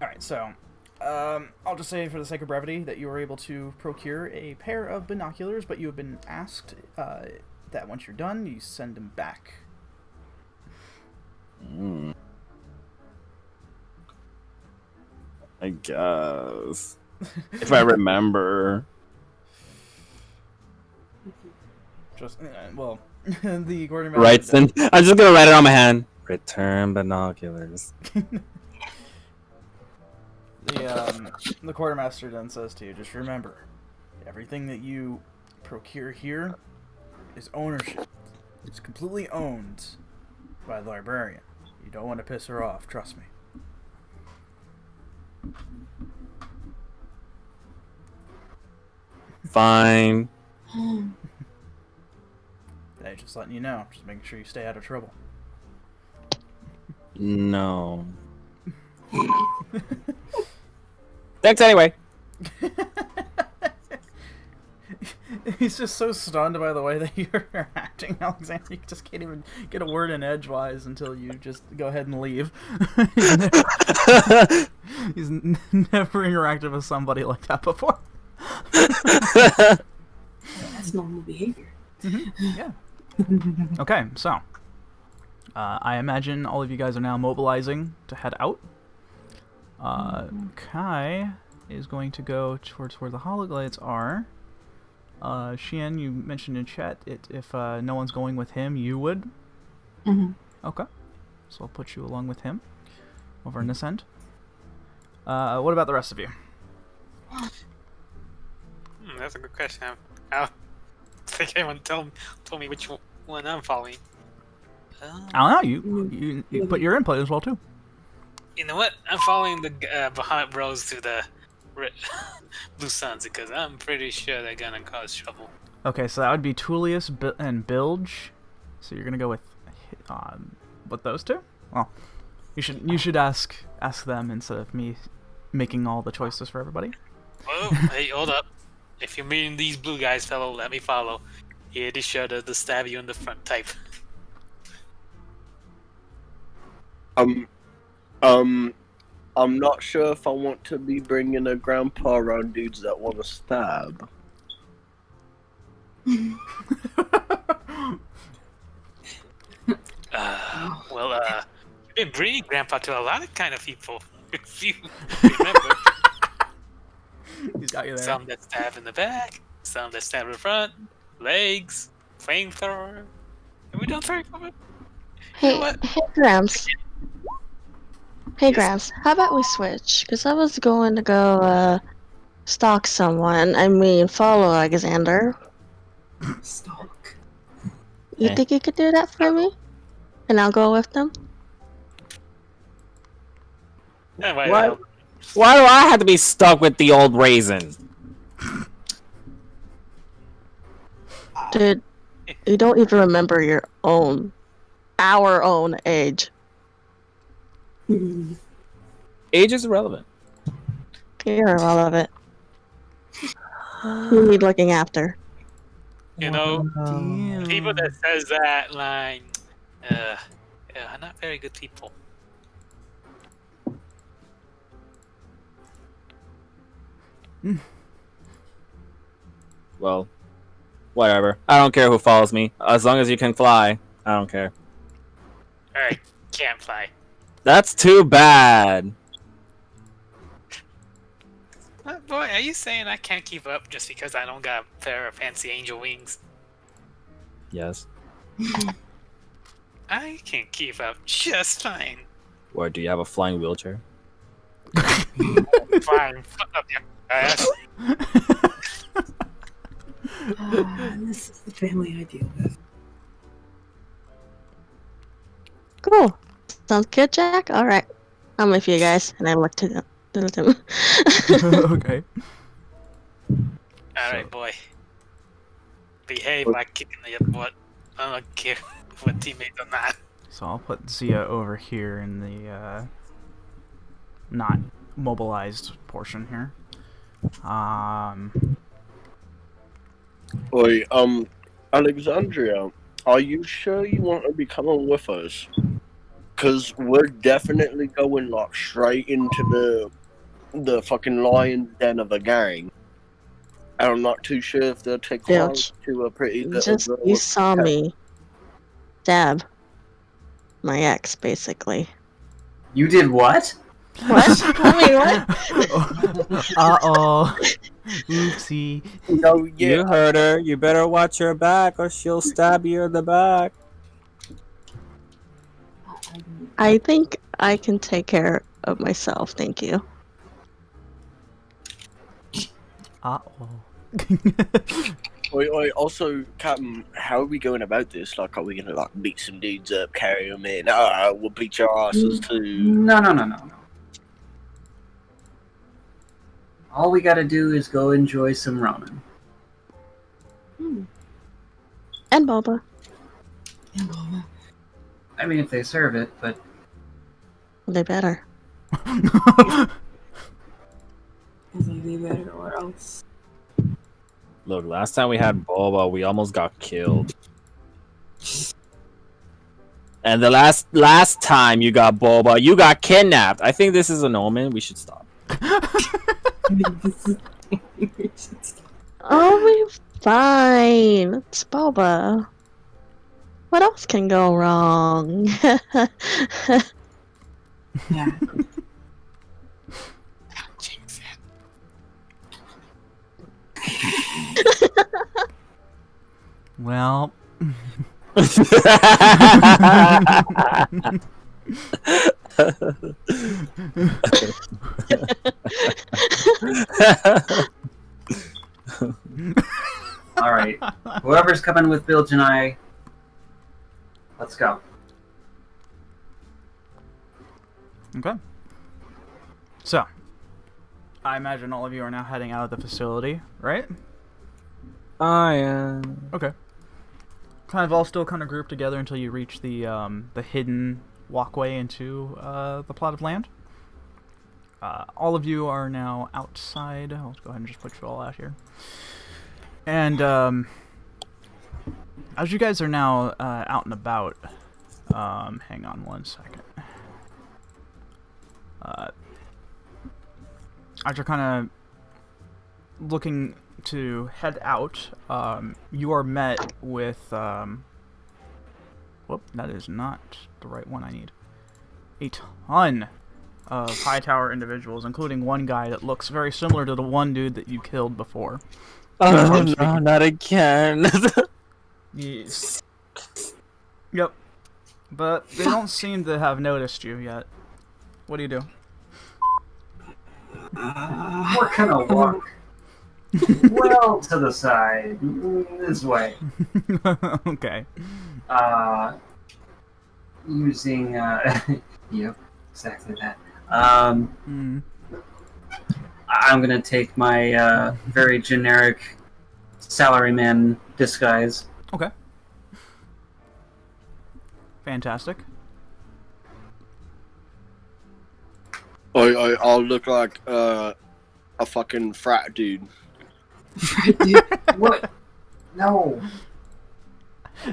Alright, so I'll just say for the sake of brevity that you were able to procure a pair of binoculars, but you have been asked that once you're done, you send them back. I guess. If I remember. Just, well, the quartermaster... Right, then. I'm just gonna write it on my hand. Return binoculars. The quartermaster then says to you, just remember, everything that you procure here is ownership. It's completely owned by the librarian. You don't want to piss her off, trust me. Fine. Hey, just letting you know. Just making sure you stay out of trouble. No. Thanks anyway. He's just so stunned by the way that you're acting, Alexander. You just can't even get a word in edgewise until you just go ahead and leave. He's never interacted with somebody like that before. That's normal behavior. Yeah. Okay, so I imagine all of you guys are now mobilizing to head out. Kai is going to go towards where the hologlades are. Xian, you mentioned in chat if no one's going with him, you would. Okay, so I'll put you along with him over in this end. What about the rest of you? That's a good question. I don't think anyone told me which one I'm following. I don't know. You put your input as well too. You know what? I'm following the Bahamut Bros to the Blue Suns because I'm pretty sure they're gonna cause trouble. Okay, so that would be Tulius and Bilg. So you're gonna go with those two? Well, you should ask them instead of me making all the choices for everybody. Oh, hey, hold up! If you're meeting these blue guys, fellow, let me follow. Here to show the stab you in the front type. I'm not sure if I want to be bringing a grandpa around dudes that want to stab. You've been bringing grandpa to a lot of kind of people. If you remember. He's got you there. Some that stab in the back, some that stab in the front, legs, flamethrower. And we don't very common. Hey, Grams. Hey, Grams. How about we switch? Because I was going to go stalk someone. I mean, follow Alexander. Stalk. You think you could do that for me? And I'll go with them? Anyway, Why do I have to be stuck with the old raisin? Dude, you don't even remember our own age. Age is irrelevant. You're irrelevant. You need looking after. you know, Damn. people that says that line, are not very good people. Well, whatever. I don't care who follows me. As long as you can fly, I don't care. Alright, can't fly. That's too bad. Boy, are you saying I can't keep up just because I don't got a pair of fancy angel wings? Yes. I can keep up just fine. Or do you have a flying wheelchair? Fine, fuck up your ass. This is the family I deal with. Cool. Sounds good, Jack. All right, I'm with you guys, and I look to them. Okay. Alright, boy. Behave like kicking your butt. I don't care what teammates or not. So I'll put Zia over here in the not mobilized portion here. Oi, Alexandria, are you sure you want to be coming with us? Because we're definitely going like straight into the fucking lion's den of a gang. And I'm not too sure if they'll take Bilg, harm to a pretty little Just girl. you saw me stab my ex, basically. You did what? What? I mean, what? Uh-oh. Oopsie. No, yeah, You heard her. You better watch your back or she'll stab you in the back. I think I can take care of myself. Thank you. Uh-oh. Oi, also, Captain, how are we going about this? Like, are we gonna like beat some dudes up, carry them in? We'll beat your asses too. No. All we gotta do is go enjoy some ramen. And Boba. I mean, if they serve it, but They better. Is like they better or else. Look, last time we had Boba, we almost got killed. And the last time you got Boba, you got kidnapped. I think this is an omen. We should stop. Oh, we're fine. It's Boba. What else can go wrong? Yeah. Jinx it. Well... all right. Whoever's coming with Bilge and I, let's go. Okay. So, I imagine all of you are now heading out of the facility, right? I am. Okay. Kind of all still kind of grouped together until you reach the hidden walkway into the plot of land. All of you are now outside. I'll go ahead and just put you all out here. And as you guys are now out and about, hang on one second. As you're kind of looking to head out, you are met with whoop, that is not the right one I need. A ton of Hightower individuals, including one guy that looks very similar to the one dude that you killed before. Oh no, not again. Yes. Yep. But they don't seem to have noticed you yet. What do you do? We're gonna walk well to the side, this way. Okay. Using, yep, exactly that. I'm gonna take my very generic salaryman disguise. Okay. Fantastic. I'll look like a fucking frat dude. What? No.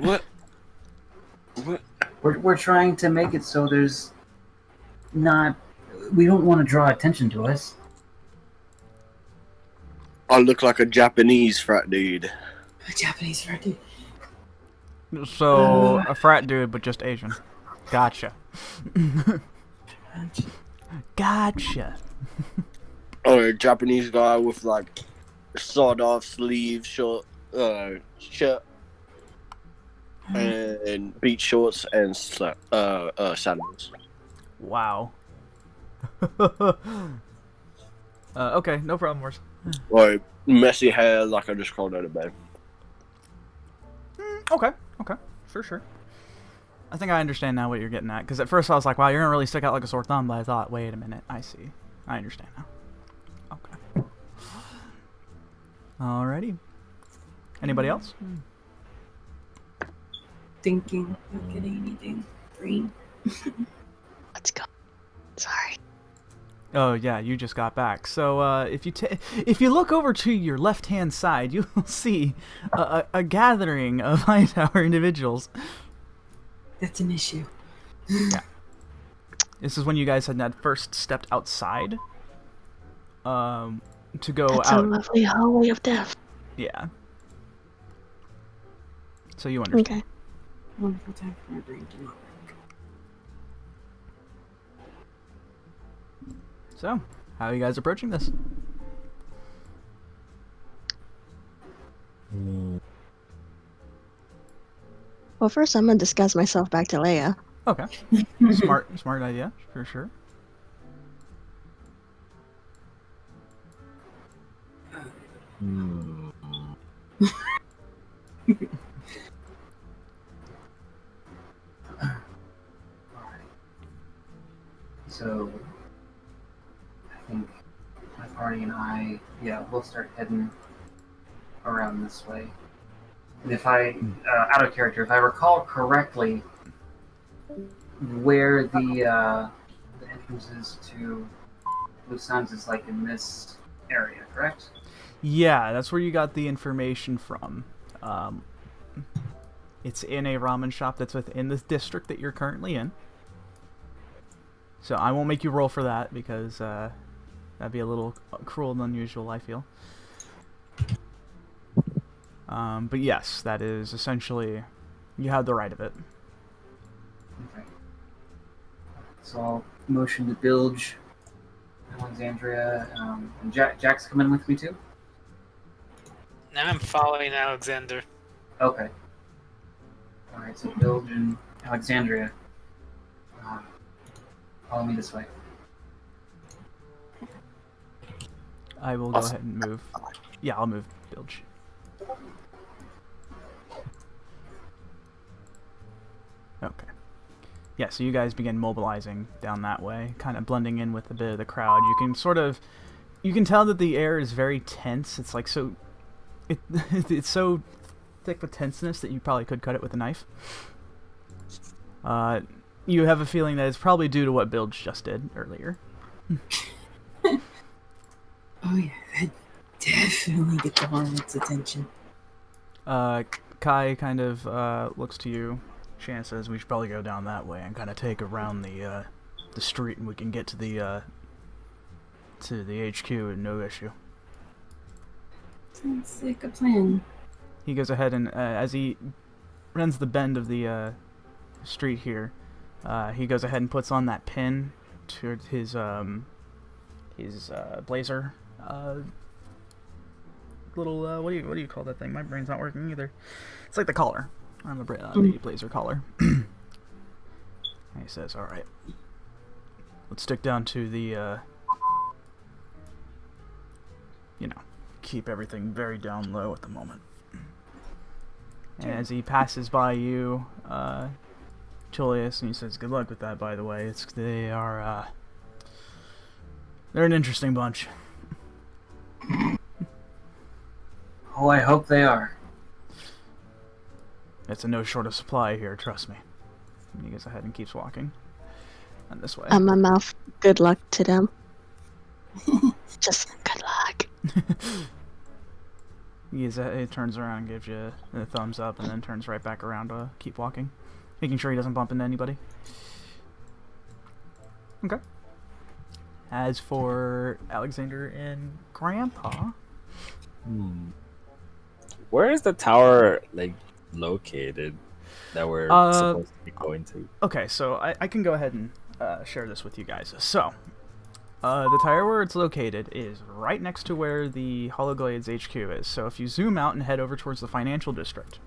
What? We're trying to make it so there's not. We don't want to draw attention to us. I look like a Japanese frat dude. A Japanese friend. So, a frat dude, but just Asian. Gotcha. Gotcha. Or a Japanese guy with like sawed-off sleeve short shirt and beach shorts and sandals. Wow. Okay, no problem, Morse. Or messy hair like I just crawled out of bed. Okay, sure. I think I understand now what you're getting at, because at first I was like, wow, you're gonna really stick out like a sore thumb, but I thought, wait a minute, I see. I understand now. Okay. Alrighty. Anybody else? Thinking of getting anything green. Let's go. Sorry. Oh yeah, you just got back. So if you look over to your left-hand side, you'll see a gathering of Hightower individuals. That's an issue. Yeah. This is when you guys had first stepped outside. To go That's out. a lovely hallway of death. Yeah. So you understand. Okay. Wonderful time for my brain to not work. So, how are you guys approaching this? Well, first I'm gonna disguise myself back to Leia. Okay. Smart idea, for sure. So, I think my party and I, we'll start heading around this way. And if I, out of character, if I recall correctly, where the entrance is to Blue Suns is like in this area, correct? Yeah, that's where you got the information from. It's in a ramen shop that's within the district that you're currently in. So I won't make you roll for that because that'd be a little cruel and unusual, I feel. But yes, that is essentially, you have the right of it. Okay. So I'll motion to Bilge, Alexandria, and Jack's coming with me too? Now I'm following Alexander. Okay. Alright, so Bilge and Alexandria. Follow me this way. I will go ahead and move. Yeah, I'll move Bilge. Okay. Yeah, so you guys begin mobilizing down that way, kind of blending in with a bit of the crowd. You can tell that the air is very tense. It's like so, it's so thick with tenseness that you probably could cut it with a knife. You have a feeling that it's probably due to what Bilge just did earlier. Oh yeah, that definitely gets the Hornet's attention. Kai kind of looks to you. Shan says we should probably go down that way and kind of take around the street, and we can get to the HQ and no issue. Sounds like a plan. He goes ahead and as he runs the bend of the street here, he goes ahead and puts on that pin to his blazer. Little what do you call that thing? My brain's not working either. It's like the collar on the blazer collar. And he says, "All right, let's stick down to the keep everything very down low at the moment." And as he passes by you, Tulius, and he says, "Good luck with that, by the way. They're an interesting bunch." Oh, I hope they are. It's a no short of supply here, trust me. And he goes ahead and keeps walking. And this way. My mouth. Good luck to them. Just good luck. He turns around and gives you a thumbs up and then turns right back around to keep walking. Making sure he doesn't bump into anybody. Okay. As for Alexander and Grandpa, Where is the tower like located that we're supposed to be going to? Okay, so I can go ahead and share this with you guys. So, the tower where it's located is right next to where the Hologlades HQ is. So if you zoom out and head over towards the financial district,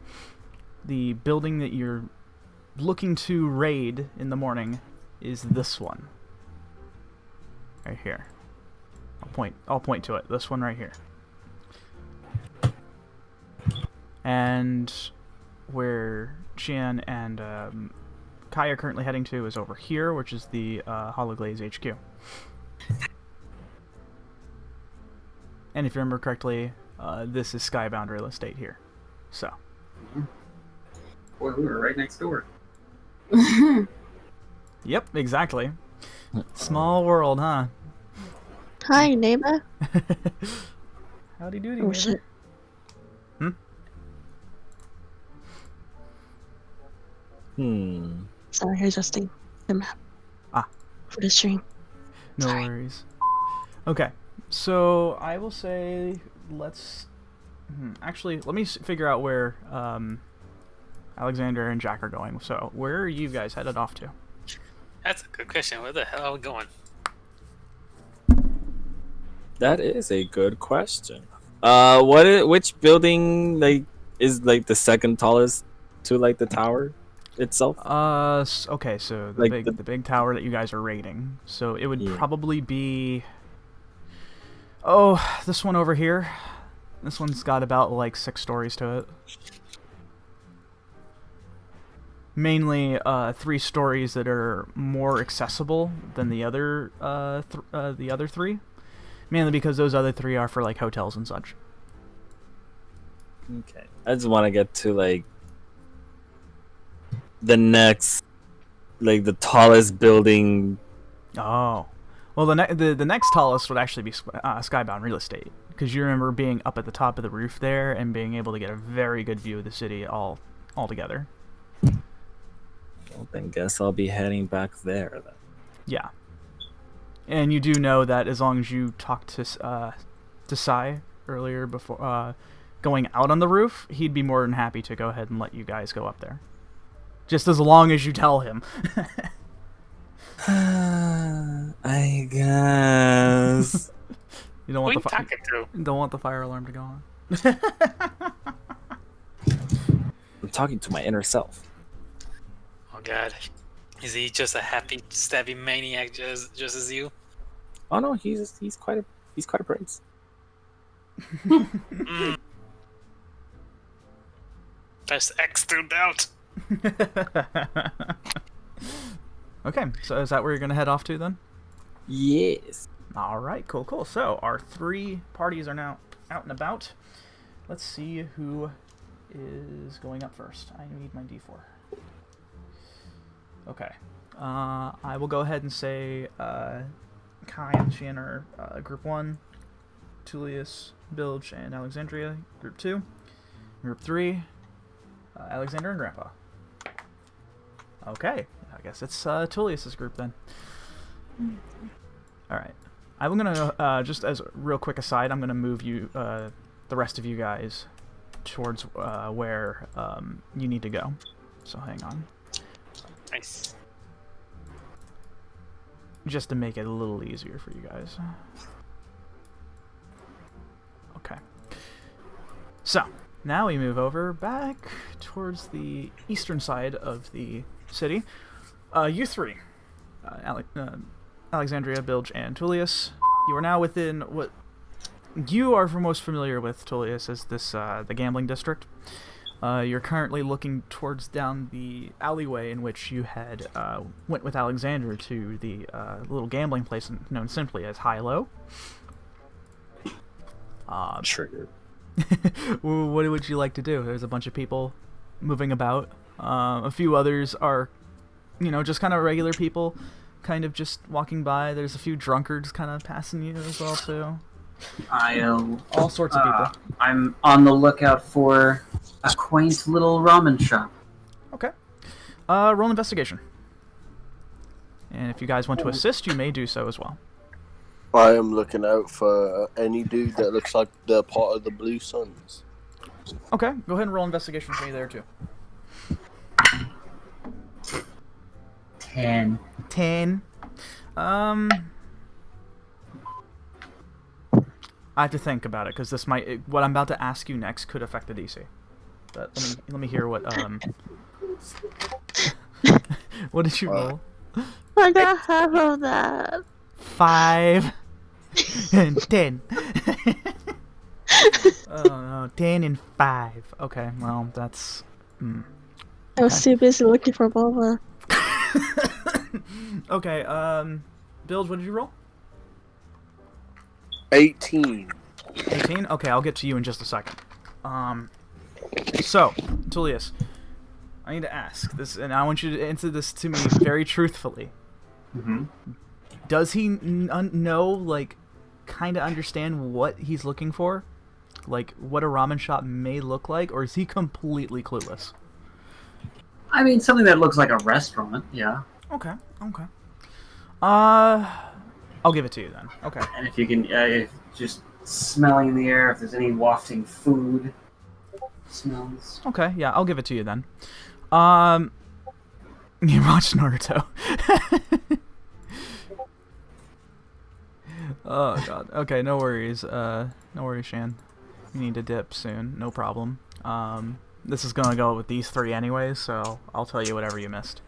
the building that you're looking to raid in the morning is this one. Right here. I'll point to it. This one right here. And where Qian and Kai are currently heading to is over here, which is the Hologlades HQ. And if you remember correctly, this is Skybound real estate here. So. Boy, we were right next door. Yep, exactly. Small world, huh? Hi, neighbor. Howdy doody, Oh, neighbor. shit. Sorry, adjusting the map. For the stream. No Sorry. worries. Okay, so I will say let's... Actually, let me figure out where Alexander and Jack are going. So, where are you guys headed off to? That's a good question. Where the hell are we going? That is a good question. Which building like is like the second tallest to like the tower itself? Okay, so the Like the big tower that you guys are raiding. So it would Yeah. probably be... Oh, this one over here. This one's got about like 6 stories to it. Mainly 3 stories that are more accessible than the other the other 3. Mainly because those other 3 are for like hotels and such. Okay. I just want to get to like the next, like the tallest building. Oh, well, the next tallest would actually be Skybound real estate, because you remember being up at the top of the roof there and being able to get a very good view of the city all together. Well, then guess I'll be heading back there then. Yeah, and you do know that as long as you talk to Sai earlier before going out on the roof, he'd be more than happy to go ahead and let you guys go up there. Just as long as you tell him. I guess. You don't Who are want you the talking to? don't want the fire alarm to go on. I'm talking to my inner self. Oh god. Is he just a happy, stabby maniac just as you? Oh no, he's quite a prince. There's X through doubt. Okay, so is that where you're gonna head off to then? Yes. All right, cool. So our 3 parties are now out and about. Let's see who is going up first. I need my D4. Okay. I will go ahead and say Kai and Shan are Group 1, Tulius, Bilg, and Alexandria, Group 2. Group 3, Alexander and Grandpa. Okay, I guess it's Tullius's group then. Alright. I'm gonna, just as a real quick aside, I'm gonna move you, the rest of you guys towards where you need to go. So hang on. Nice. Just to make it a little easier for you guys. Okay. So, now we move over back towards the eastern side of the city. You 3, Alexandria, Bilg, and Tullius, you are now within what you are most familiar with, Tullius, as this the gambling district. You're currently looking towards down the alleyway in which you had went with Alexander to the little gambling place known simply as High-Low. Trigger. What would you like to do? There's a bunch of people moving about. A few others are, just kind of regular people, kind of just walking by. There's a few drunkards kind of passing you as well, too. All sorts of people. I'm on the lookout for a quaint little ramen shop. Okay. Roll investigation. And if you guys want to assist, you may do so as well. I am looking out for any dude that looks like they're part of the Blue Suns. Okay, go ahead and roll investigation for me there too. 10. 10. I have to think about it because this might. What I'm about to ask you next could affect the DC. But let me hear what what did you roll? I got half of that. 5 and 10. Oh no, 10 and 5. Okay, well that's. I was too busy looking for Boba. Okay, Bilge, what did you roll? 18. 18? Okay, I'll get to you in just a second. So, Tulius, I need to ask this, and I want you to answer this to me very truthfully. Mm-hmm. Does he know, like, kind of understand what he's looking for? Like, what a ramen shop may look like? Or is he completely clueless? I mean, something that looks like a restaurant, yeah. Okay, okay. I'll give it to you then. Okay. And if you can, if just smelling in the air, if there's any wafting food smells. Okay, yeah, I'll give it to you then. You watched Naruto. Oh god. Okay, no worries. No worries, Shan. You need to dip soon. No problem. This is gonna go with these three anyways, so I'll tell you whatever you missed.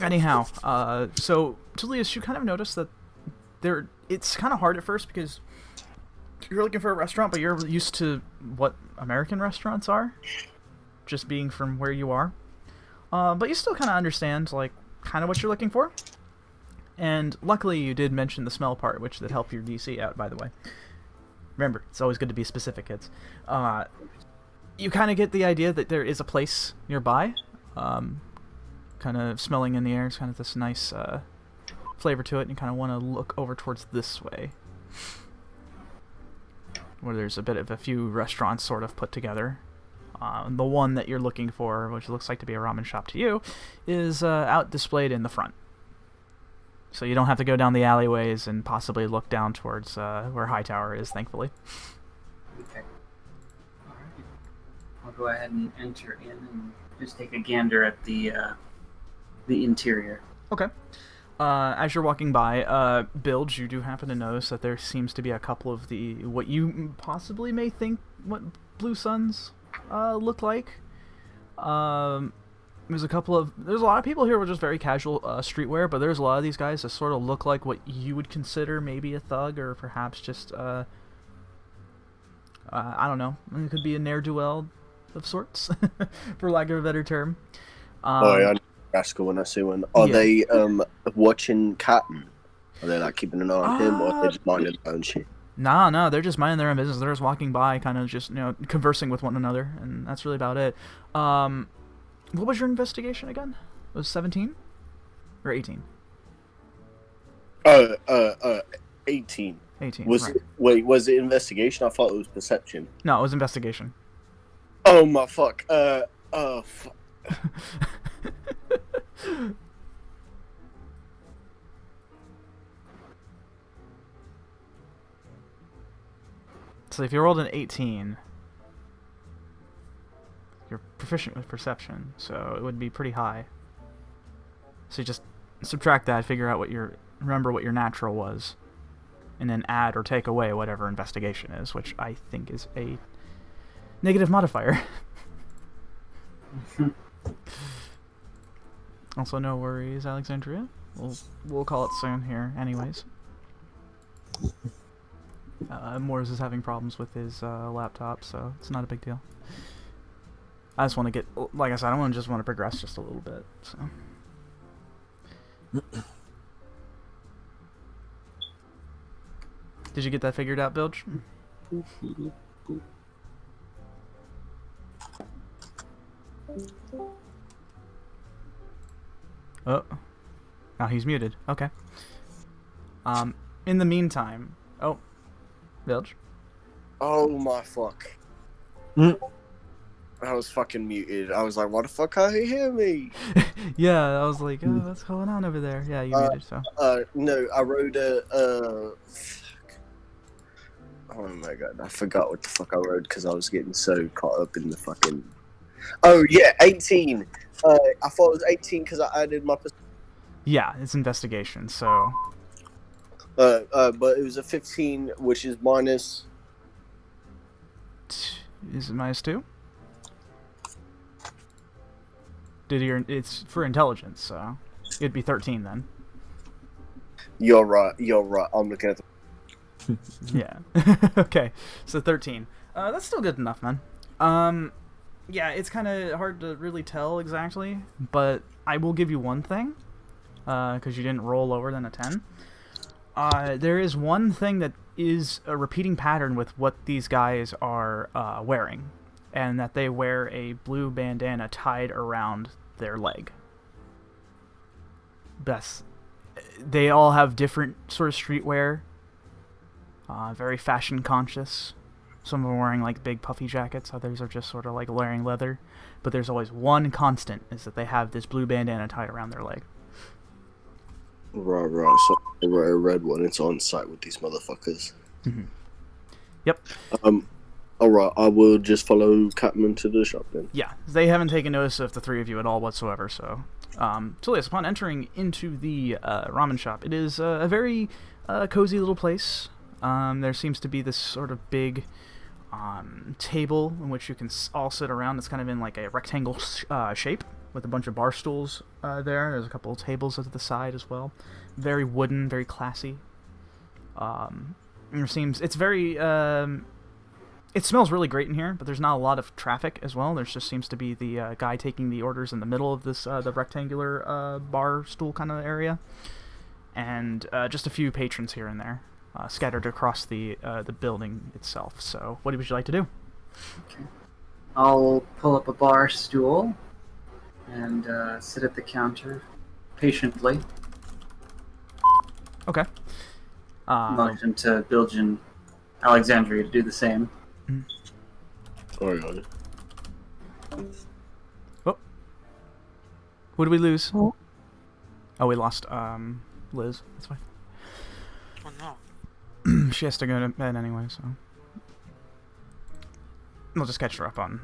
Anyhow, so Tulius, you kind of noticed that it's kind of hard at first because you're looking for a restaurant, but you're used to what American restaurants are, just being from where you are. But you still kind of understand, like, kind of what you're looking for. And luckily you did mention the smell part, which did help your DC out, by the way. Remember, it's always good to be specific, kids. You kind of get the idea that there is a place nearby. Kind of smelling in the air. It's kind of this nice flavor to it, and you kind of want to look over towards this way, where there's a few restaurants sort of put together. The one that you're looking for, which looks like to be a ramen shop to you, is out displayed in the front. So you don't have to go down the alleyways and possibly look down towards where Hightower is, thankfully. Okay. Alright. I'll go ahead and enter in and just take a gander at the interior. Okay. As you're walking by, Bilge, you do happen to notice that there seems to be a couple of what you possibly may think what Blue Suns look like. There's a lot of people here with just very casual streetwear, but there's a lot of these guys that sort of look like what you would consider maybe a thug, or perhaps just I don't know, it could be a ne'er-do-well of sorts, for lack of a better term. Oh yeah, rascal when I see one. Are they watching Captain? Are they like keeping an eye on him, or are they just minding their own shit? No, they're just minding their own business. They're just walking by, kind of just, conversing with one another, and that's really about it. What was your investigation again? It was 17? Or 18? 18. 18, Wait, was it investigation? I thought it was perception. No, it was investigation. Oh my fuck. Fuck. So if you rolled an 18, you're proficient with perception, so it would be pretty high. So you just subtract that, remember what your natural was, and then add or take away whatever investigation is, which I think is a negative modifier. Also, no worries, Alexandria. We'll call it soon here, anyways. Morris is having problems with his laptop, so it's not a big deal. I just want to get, like I said, I just want to progress just a little bit. So. Did you get that figured out, Bilge? Oh. Now he's muted. Okay. In the meantime... Oh. Bilge? Oh my fuck. I was fucking muted. I was like, "Why the fuck can't he hear me?" Yeah, I was like, oh, what's going on over there? Yeah, you muted, so. No, I wrote fuck. Oh my god, I forgot what the fuck I wrote because I was getting so caught up in the fucking. Oh yeah, 18. I thought it was 18 because I added my. Yeah, it's investigation, so. But it was a 15, which is minus. Is it -2? It's for intelligence, so it'd be 13 then. You're right. I'm looking at the. Yeah. Okay, so 13. That's still good enough, man. Yeah, it's kind of hard to really tell exactly, but I will give you one thing, because you didn't roll lower than a 10. There is one thing that is a repeating pattern with what these guys are wearing, and that they wear a blue bandana tied around their leg. They all have different sort of streetwear, very fashion conscious. Some of them are wearing like big puffy jackets, others are just sort of like wearing leather. But there's always one constant, is that they have this blue bandana tied around their leg. Right. So I wrote a red one. It's on site with these motherfuckers. Mm-hmm. Yep. Alright, I will just follow Catman to the shop then. Yeah, they haven't taken notice of the three of you at all whatsoever, so. Tulius, upon entering into the ramen shop, it is a very cozy little place. There seems to be this sort of big table in which you can all sit around. It's kind of in like a rectangle shape with a bunch of bar stools there. There's a couple of tables at the side as well. Very wooden, very classy. It's very... it smells really great in here, but there's not a lot of traffic as well. There just seems to be the guy taking the orders in the middle of this the rectangular bar stool kind of area. And just a few patrons here and there. Scattered across the building itself. So, what would you like to do? Okay. I'll pull up a bar stool and sit at the counter patiently. Okay. Motion to Bilg and Alexandria to do the same. Alright. Oh. Who did we lose? Oh. Oh, we lost Liz. That's fine. Oh no. She has to go to bed anyway, so we'll just catch her up on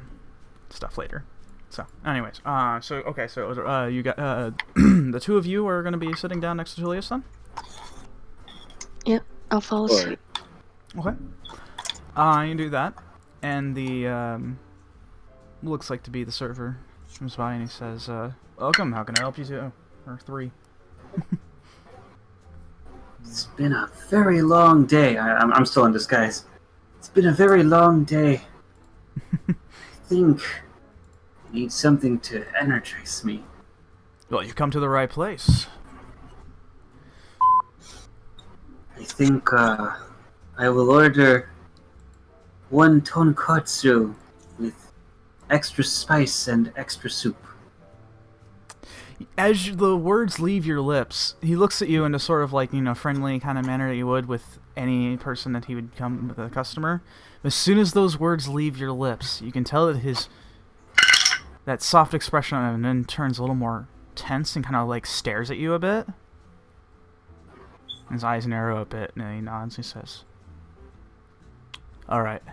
stuff later. So, anyways, you got the two of you are gonna be sitting down next to Tulius then. Yep, I'll follow suit. Okay. You do that, and the looks like to be the server comes by and he says, "Welcome. How can I help you two or three?" It's been a very long day. I'm still in disguise. It's been a very long day. I think I need something to energize me. Well, you've come to the right place. I think I will order one tonkatsu with extra spice and extra soup. As the words leave your lips, he looks at you in a sort of like, friendly kind of manner that you would with any person that he would come with a customer. As soon as those words leave your lips, you can tell that that soft expression on him then turns a little more tense and kind of like stares at you a bit. His eyes narrow a bit and he nods and he says, "Alright,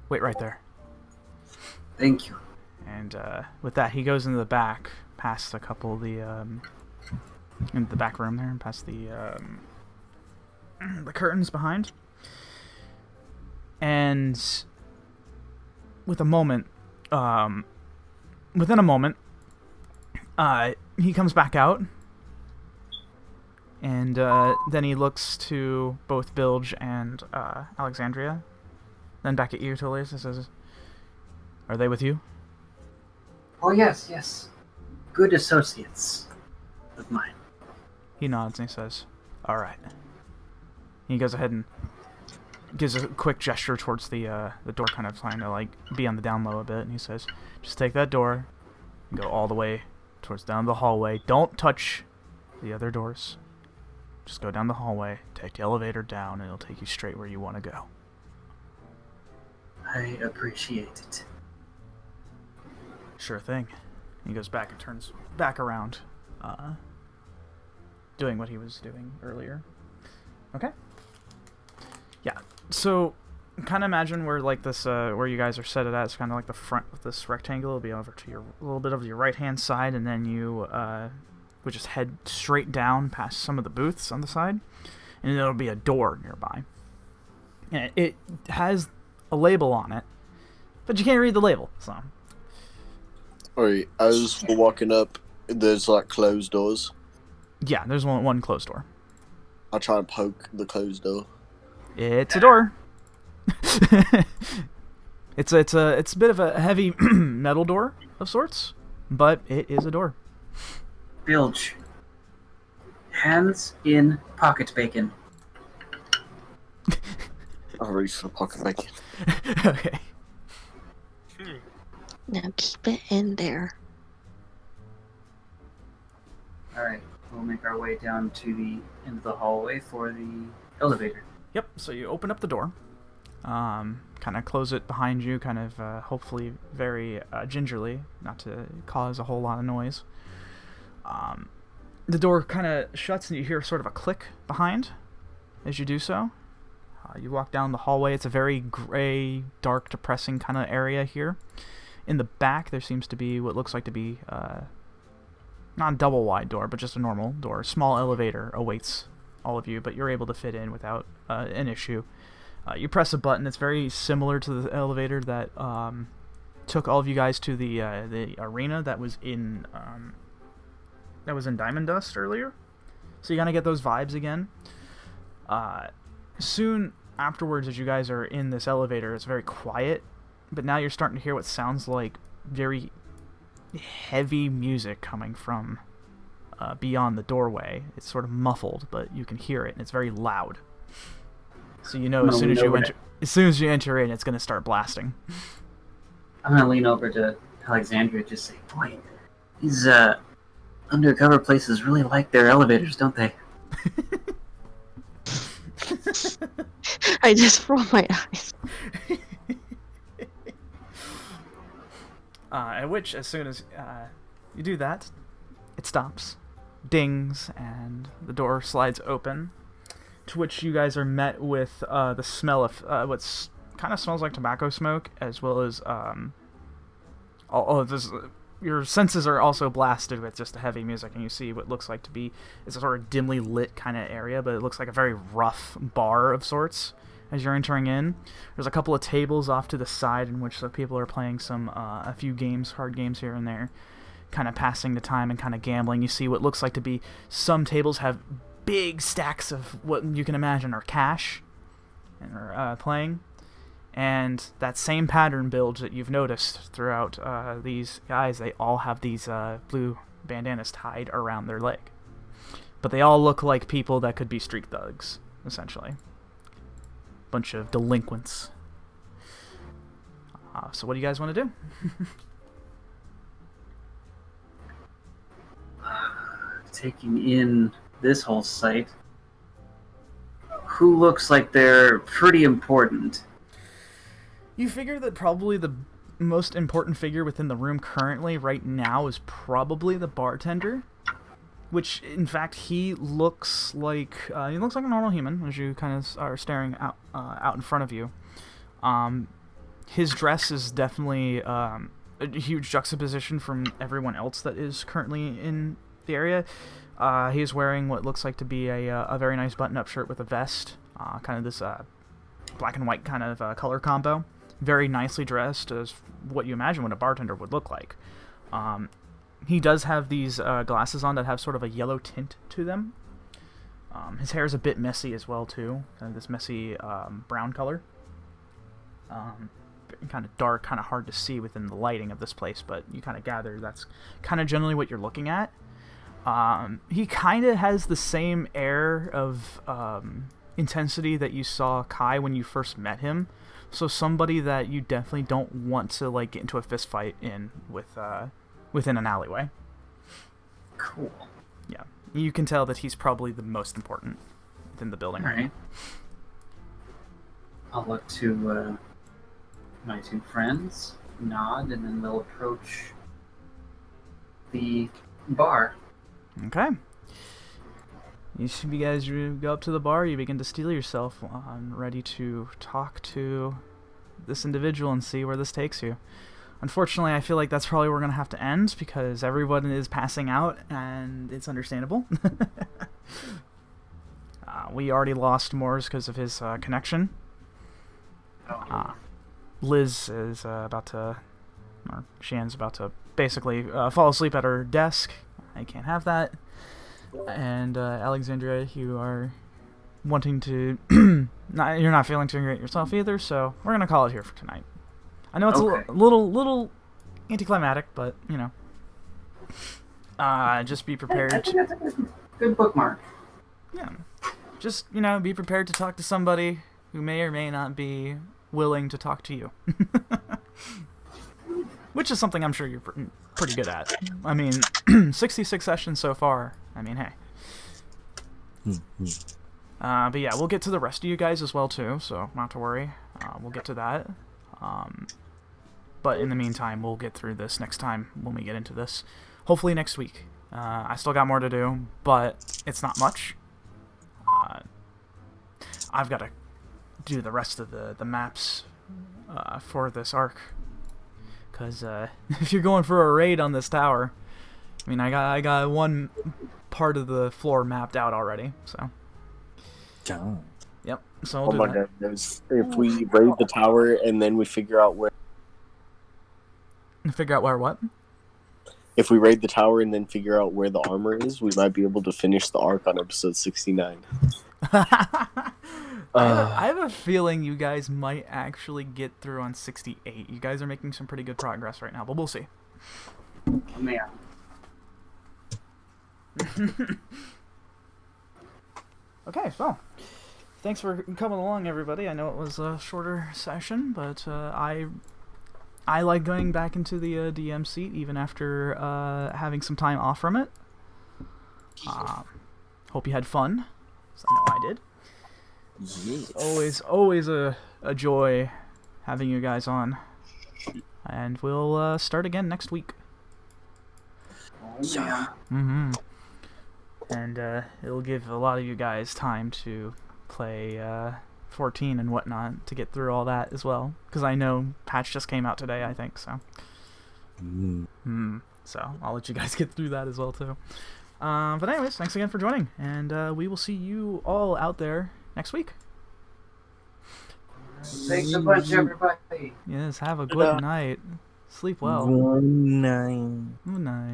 wait right there." Thank you. And with that, he goes into the back, past a couple of the in the back room there, and past the curtains behind. And within a moment, he comes back out, and then he looks to both Bilg and Alexandria, then back at you, Tulius, and says, "Are they with you?" Oh, yes. Good associates of mine. He nods and he says, "Alright." He goes ahead and gives a quick gesture towards the door, kind of trying to like be on the down low a bit, and he says, "Just take that door and go all the way towards down the hallway. Don't touch the other doors. Just go down the hallway, take the elevator down, and it'll take you straight where you want to go." I appreciate it. Sure thing. He goes back and turns back around, doing what he was doing earlier. Okay. Yeah. So, kind of imagine where like this, where you guys are set at. It's kind of like the front of this rectangle. It'll be over to your a little bit of your right hand side, and then you would just head straight down past some of the booths on the side, and there'll be a door nearby. And it has a label on it, but you can't read the label. So. Alright, as we're walking up, there's like closed doors. Yeah, there's one closed door. I try and poke the closed door. It's a door. it's a bit of a heavy metal door of sorts, but it is a door. Bilge. Hands in pocket bacon. I'll reach for the pocket bacon. Okay. Now keep it in there. Alright, we'll make our way down to the end of the hallway for the elevator. Yep. So you open up the door, kind of close it behind you, kind of hopefully very gingerly, not to cause a whole lot of noise. The door kind of shuts, and you hear sort of a click behind as you do so. You walk down the hallway. It's a very gray, dark, depressing kind of area here. In the back, there seems to be what looks like to be not a double wide door, but just a normal door. A small elevator awaits all of you, but you're able to fit in without an issue. You press a button. It's very similar to the elevator that took all of you guys to the arena that was in Diamond Dust earlier. So you kind of get those vibes again. Soon afterwards, as you guys are in this elevator, it's very quiet. But now you're starting to hear what sounds like very heavy music coming from beyond the doorway. It's sort of muffled, but you can hear it, and it's very loud. So you know as soon as you enter in, it's going to start blasting. I'm gonna lean over to Alexandria and just say, "Boy, these undercover places really like their elevators, don't they?" I just roll my eyes. At which, as soon as you do that, it stops, dings, and the door slides open, to which you guys are met with the smell of what's kind of smells like tobacco smoke, as well as your senses are also blasted with just the heavy music, and you see what looks like to be it's a sort of dimly lit kind of area, but it looks like a very rough bar of sorts. As you're entering in, there's a couple of tables off to the side in which the people are playing a few games, hard games here and there, kind of passing the time and kind of gambling. You see what looks like to be some tables have big stacks of what you can imagine are cash and are playing. And that same pattern build that you've noticed throughout these guys, they all have these blue bandanas tied around their leg. But they all look like people that could be street thugs, essentially. Bunch of delinquents. So what do you guys want to do? Taking in this whole site, who looks like they're pretty important? You figure that probably the most important figure within the room currently, right now, is probably the bartender. Which, in fact, he looks like a normal human as you kind of are staring out in front of you. His dress is definitely a huge juxtaposition from everyone else that is currently in the area. He is wearing what looks like to be a very nice button-up shirt with a vest, kind of this black and white kind of color combo. Very nicely dressed, as what you imagine what a bartender would look like. He does have these glasses on that have sort of a yellow tint to them. His hair is a bit messy as well, too. Kind of this messy brown color. Kind of dark, kind of hard to see within the lighting of this place, but you kind of gather that's kind of generally what you're looking at. He kind of has the same air of intensity that you saw Kai when you first met him. So somebody that you definitely don't want to like get into a fist fight within an alleyway. Cool. Yeah. You can tell that he's probably the most important within the building. All right. I'll look to my two friends, nod, and then they'll approach the bar. Okay. You guys go up to the bar, you begin to steel yourself on, ready to talk to this individual and see where this takes you. Unfortunately, I feel like that's probably where we're going to have to end because everyone is passing out, and it's understandable. We already lost Moors because of his connection. Liz is about to, or Shan's about to basically fall asleep at her desk. I can't have that. And Alexandria, you are wanting to, you're not feeling too great yourself either, so we're going to call it here for tonight. I know it's a little anticlimactic, but, you know. Just be prepared. I think that's a good bookmark. Yeah. Just, you know, be prepared to talk to somebody who may or may not be willing to talk to you. Which is something I'm sure you're pretty good at. I mean, 66 sessions so far. I mean, hey. But yeah, we'll get to the rest of you guys as well, too, so not to worry. We'll get to that. But in the meantime, we'll get through this next time when we get into this. Hopefully next week. I still got more to do, but it's not much. I've got to do the rest of the maps for this arc. Because if you're going for a raid on this tower, I mean, I got one part of the floor mapped out already, so. Yep, so we'll do that. Goodness. If we raid the tower and then we figure out where... Figure out where what? If we raid the tower and then figure out where the armor is, we might be able to finish the arc on episode 69. I have a feeling you guys might actually get through on 68. You guys are making some pretty good progress right now, but we'll see. Oh, man. Okay, so thanks for coming along, everybody. I know it was a shorter session, but I like going back into the DM seat even after having some time off from it. Hope you had fun. I know I did. Yes. Always a joy having you guys on. And we'll start again next week. Yeah. Mm-hmm. And it'll give a lot of you guys time to play 14 and whatnot to get through all that as well. Because I know patch just came out today, I think, so. So I'll let you guys get through that as well, too. But anyways, thanks again for joining, and we will see you all out there next week. Thanks a bunch, everybody. Yes, have a good night. Sleep well. Good night. Good night.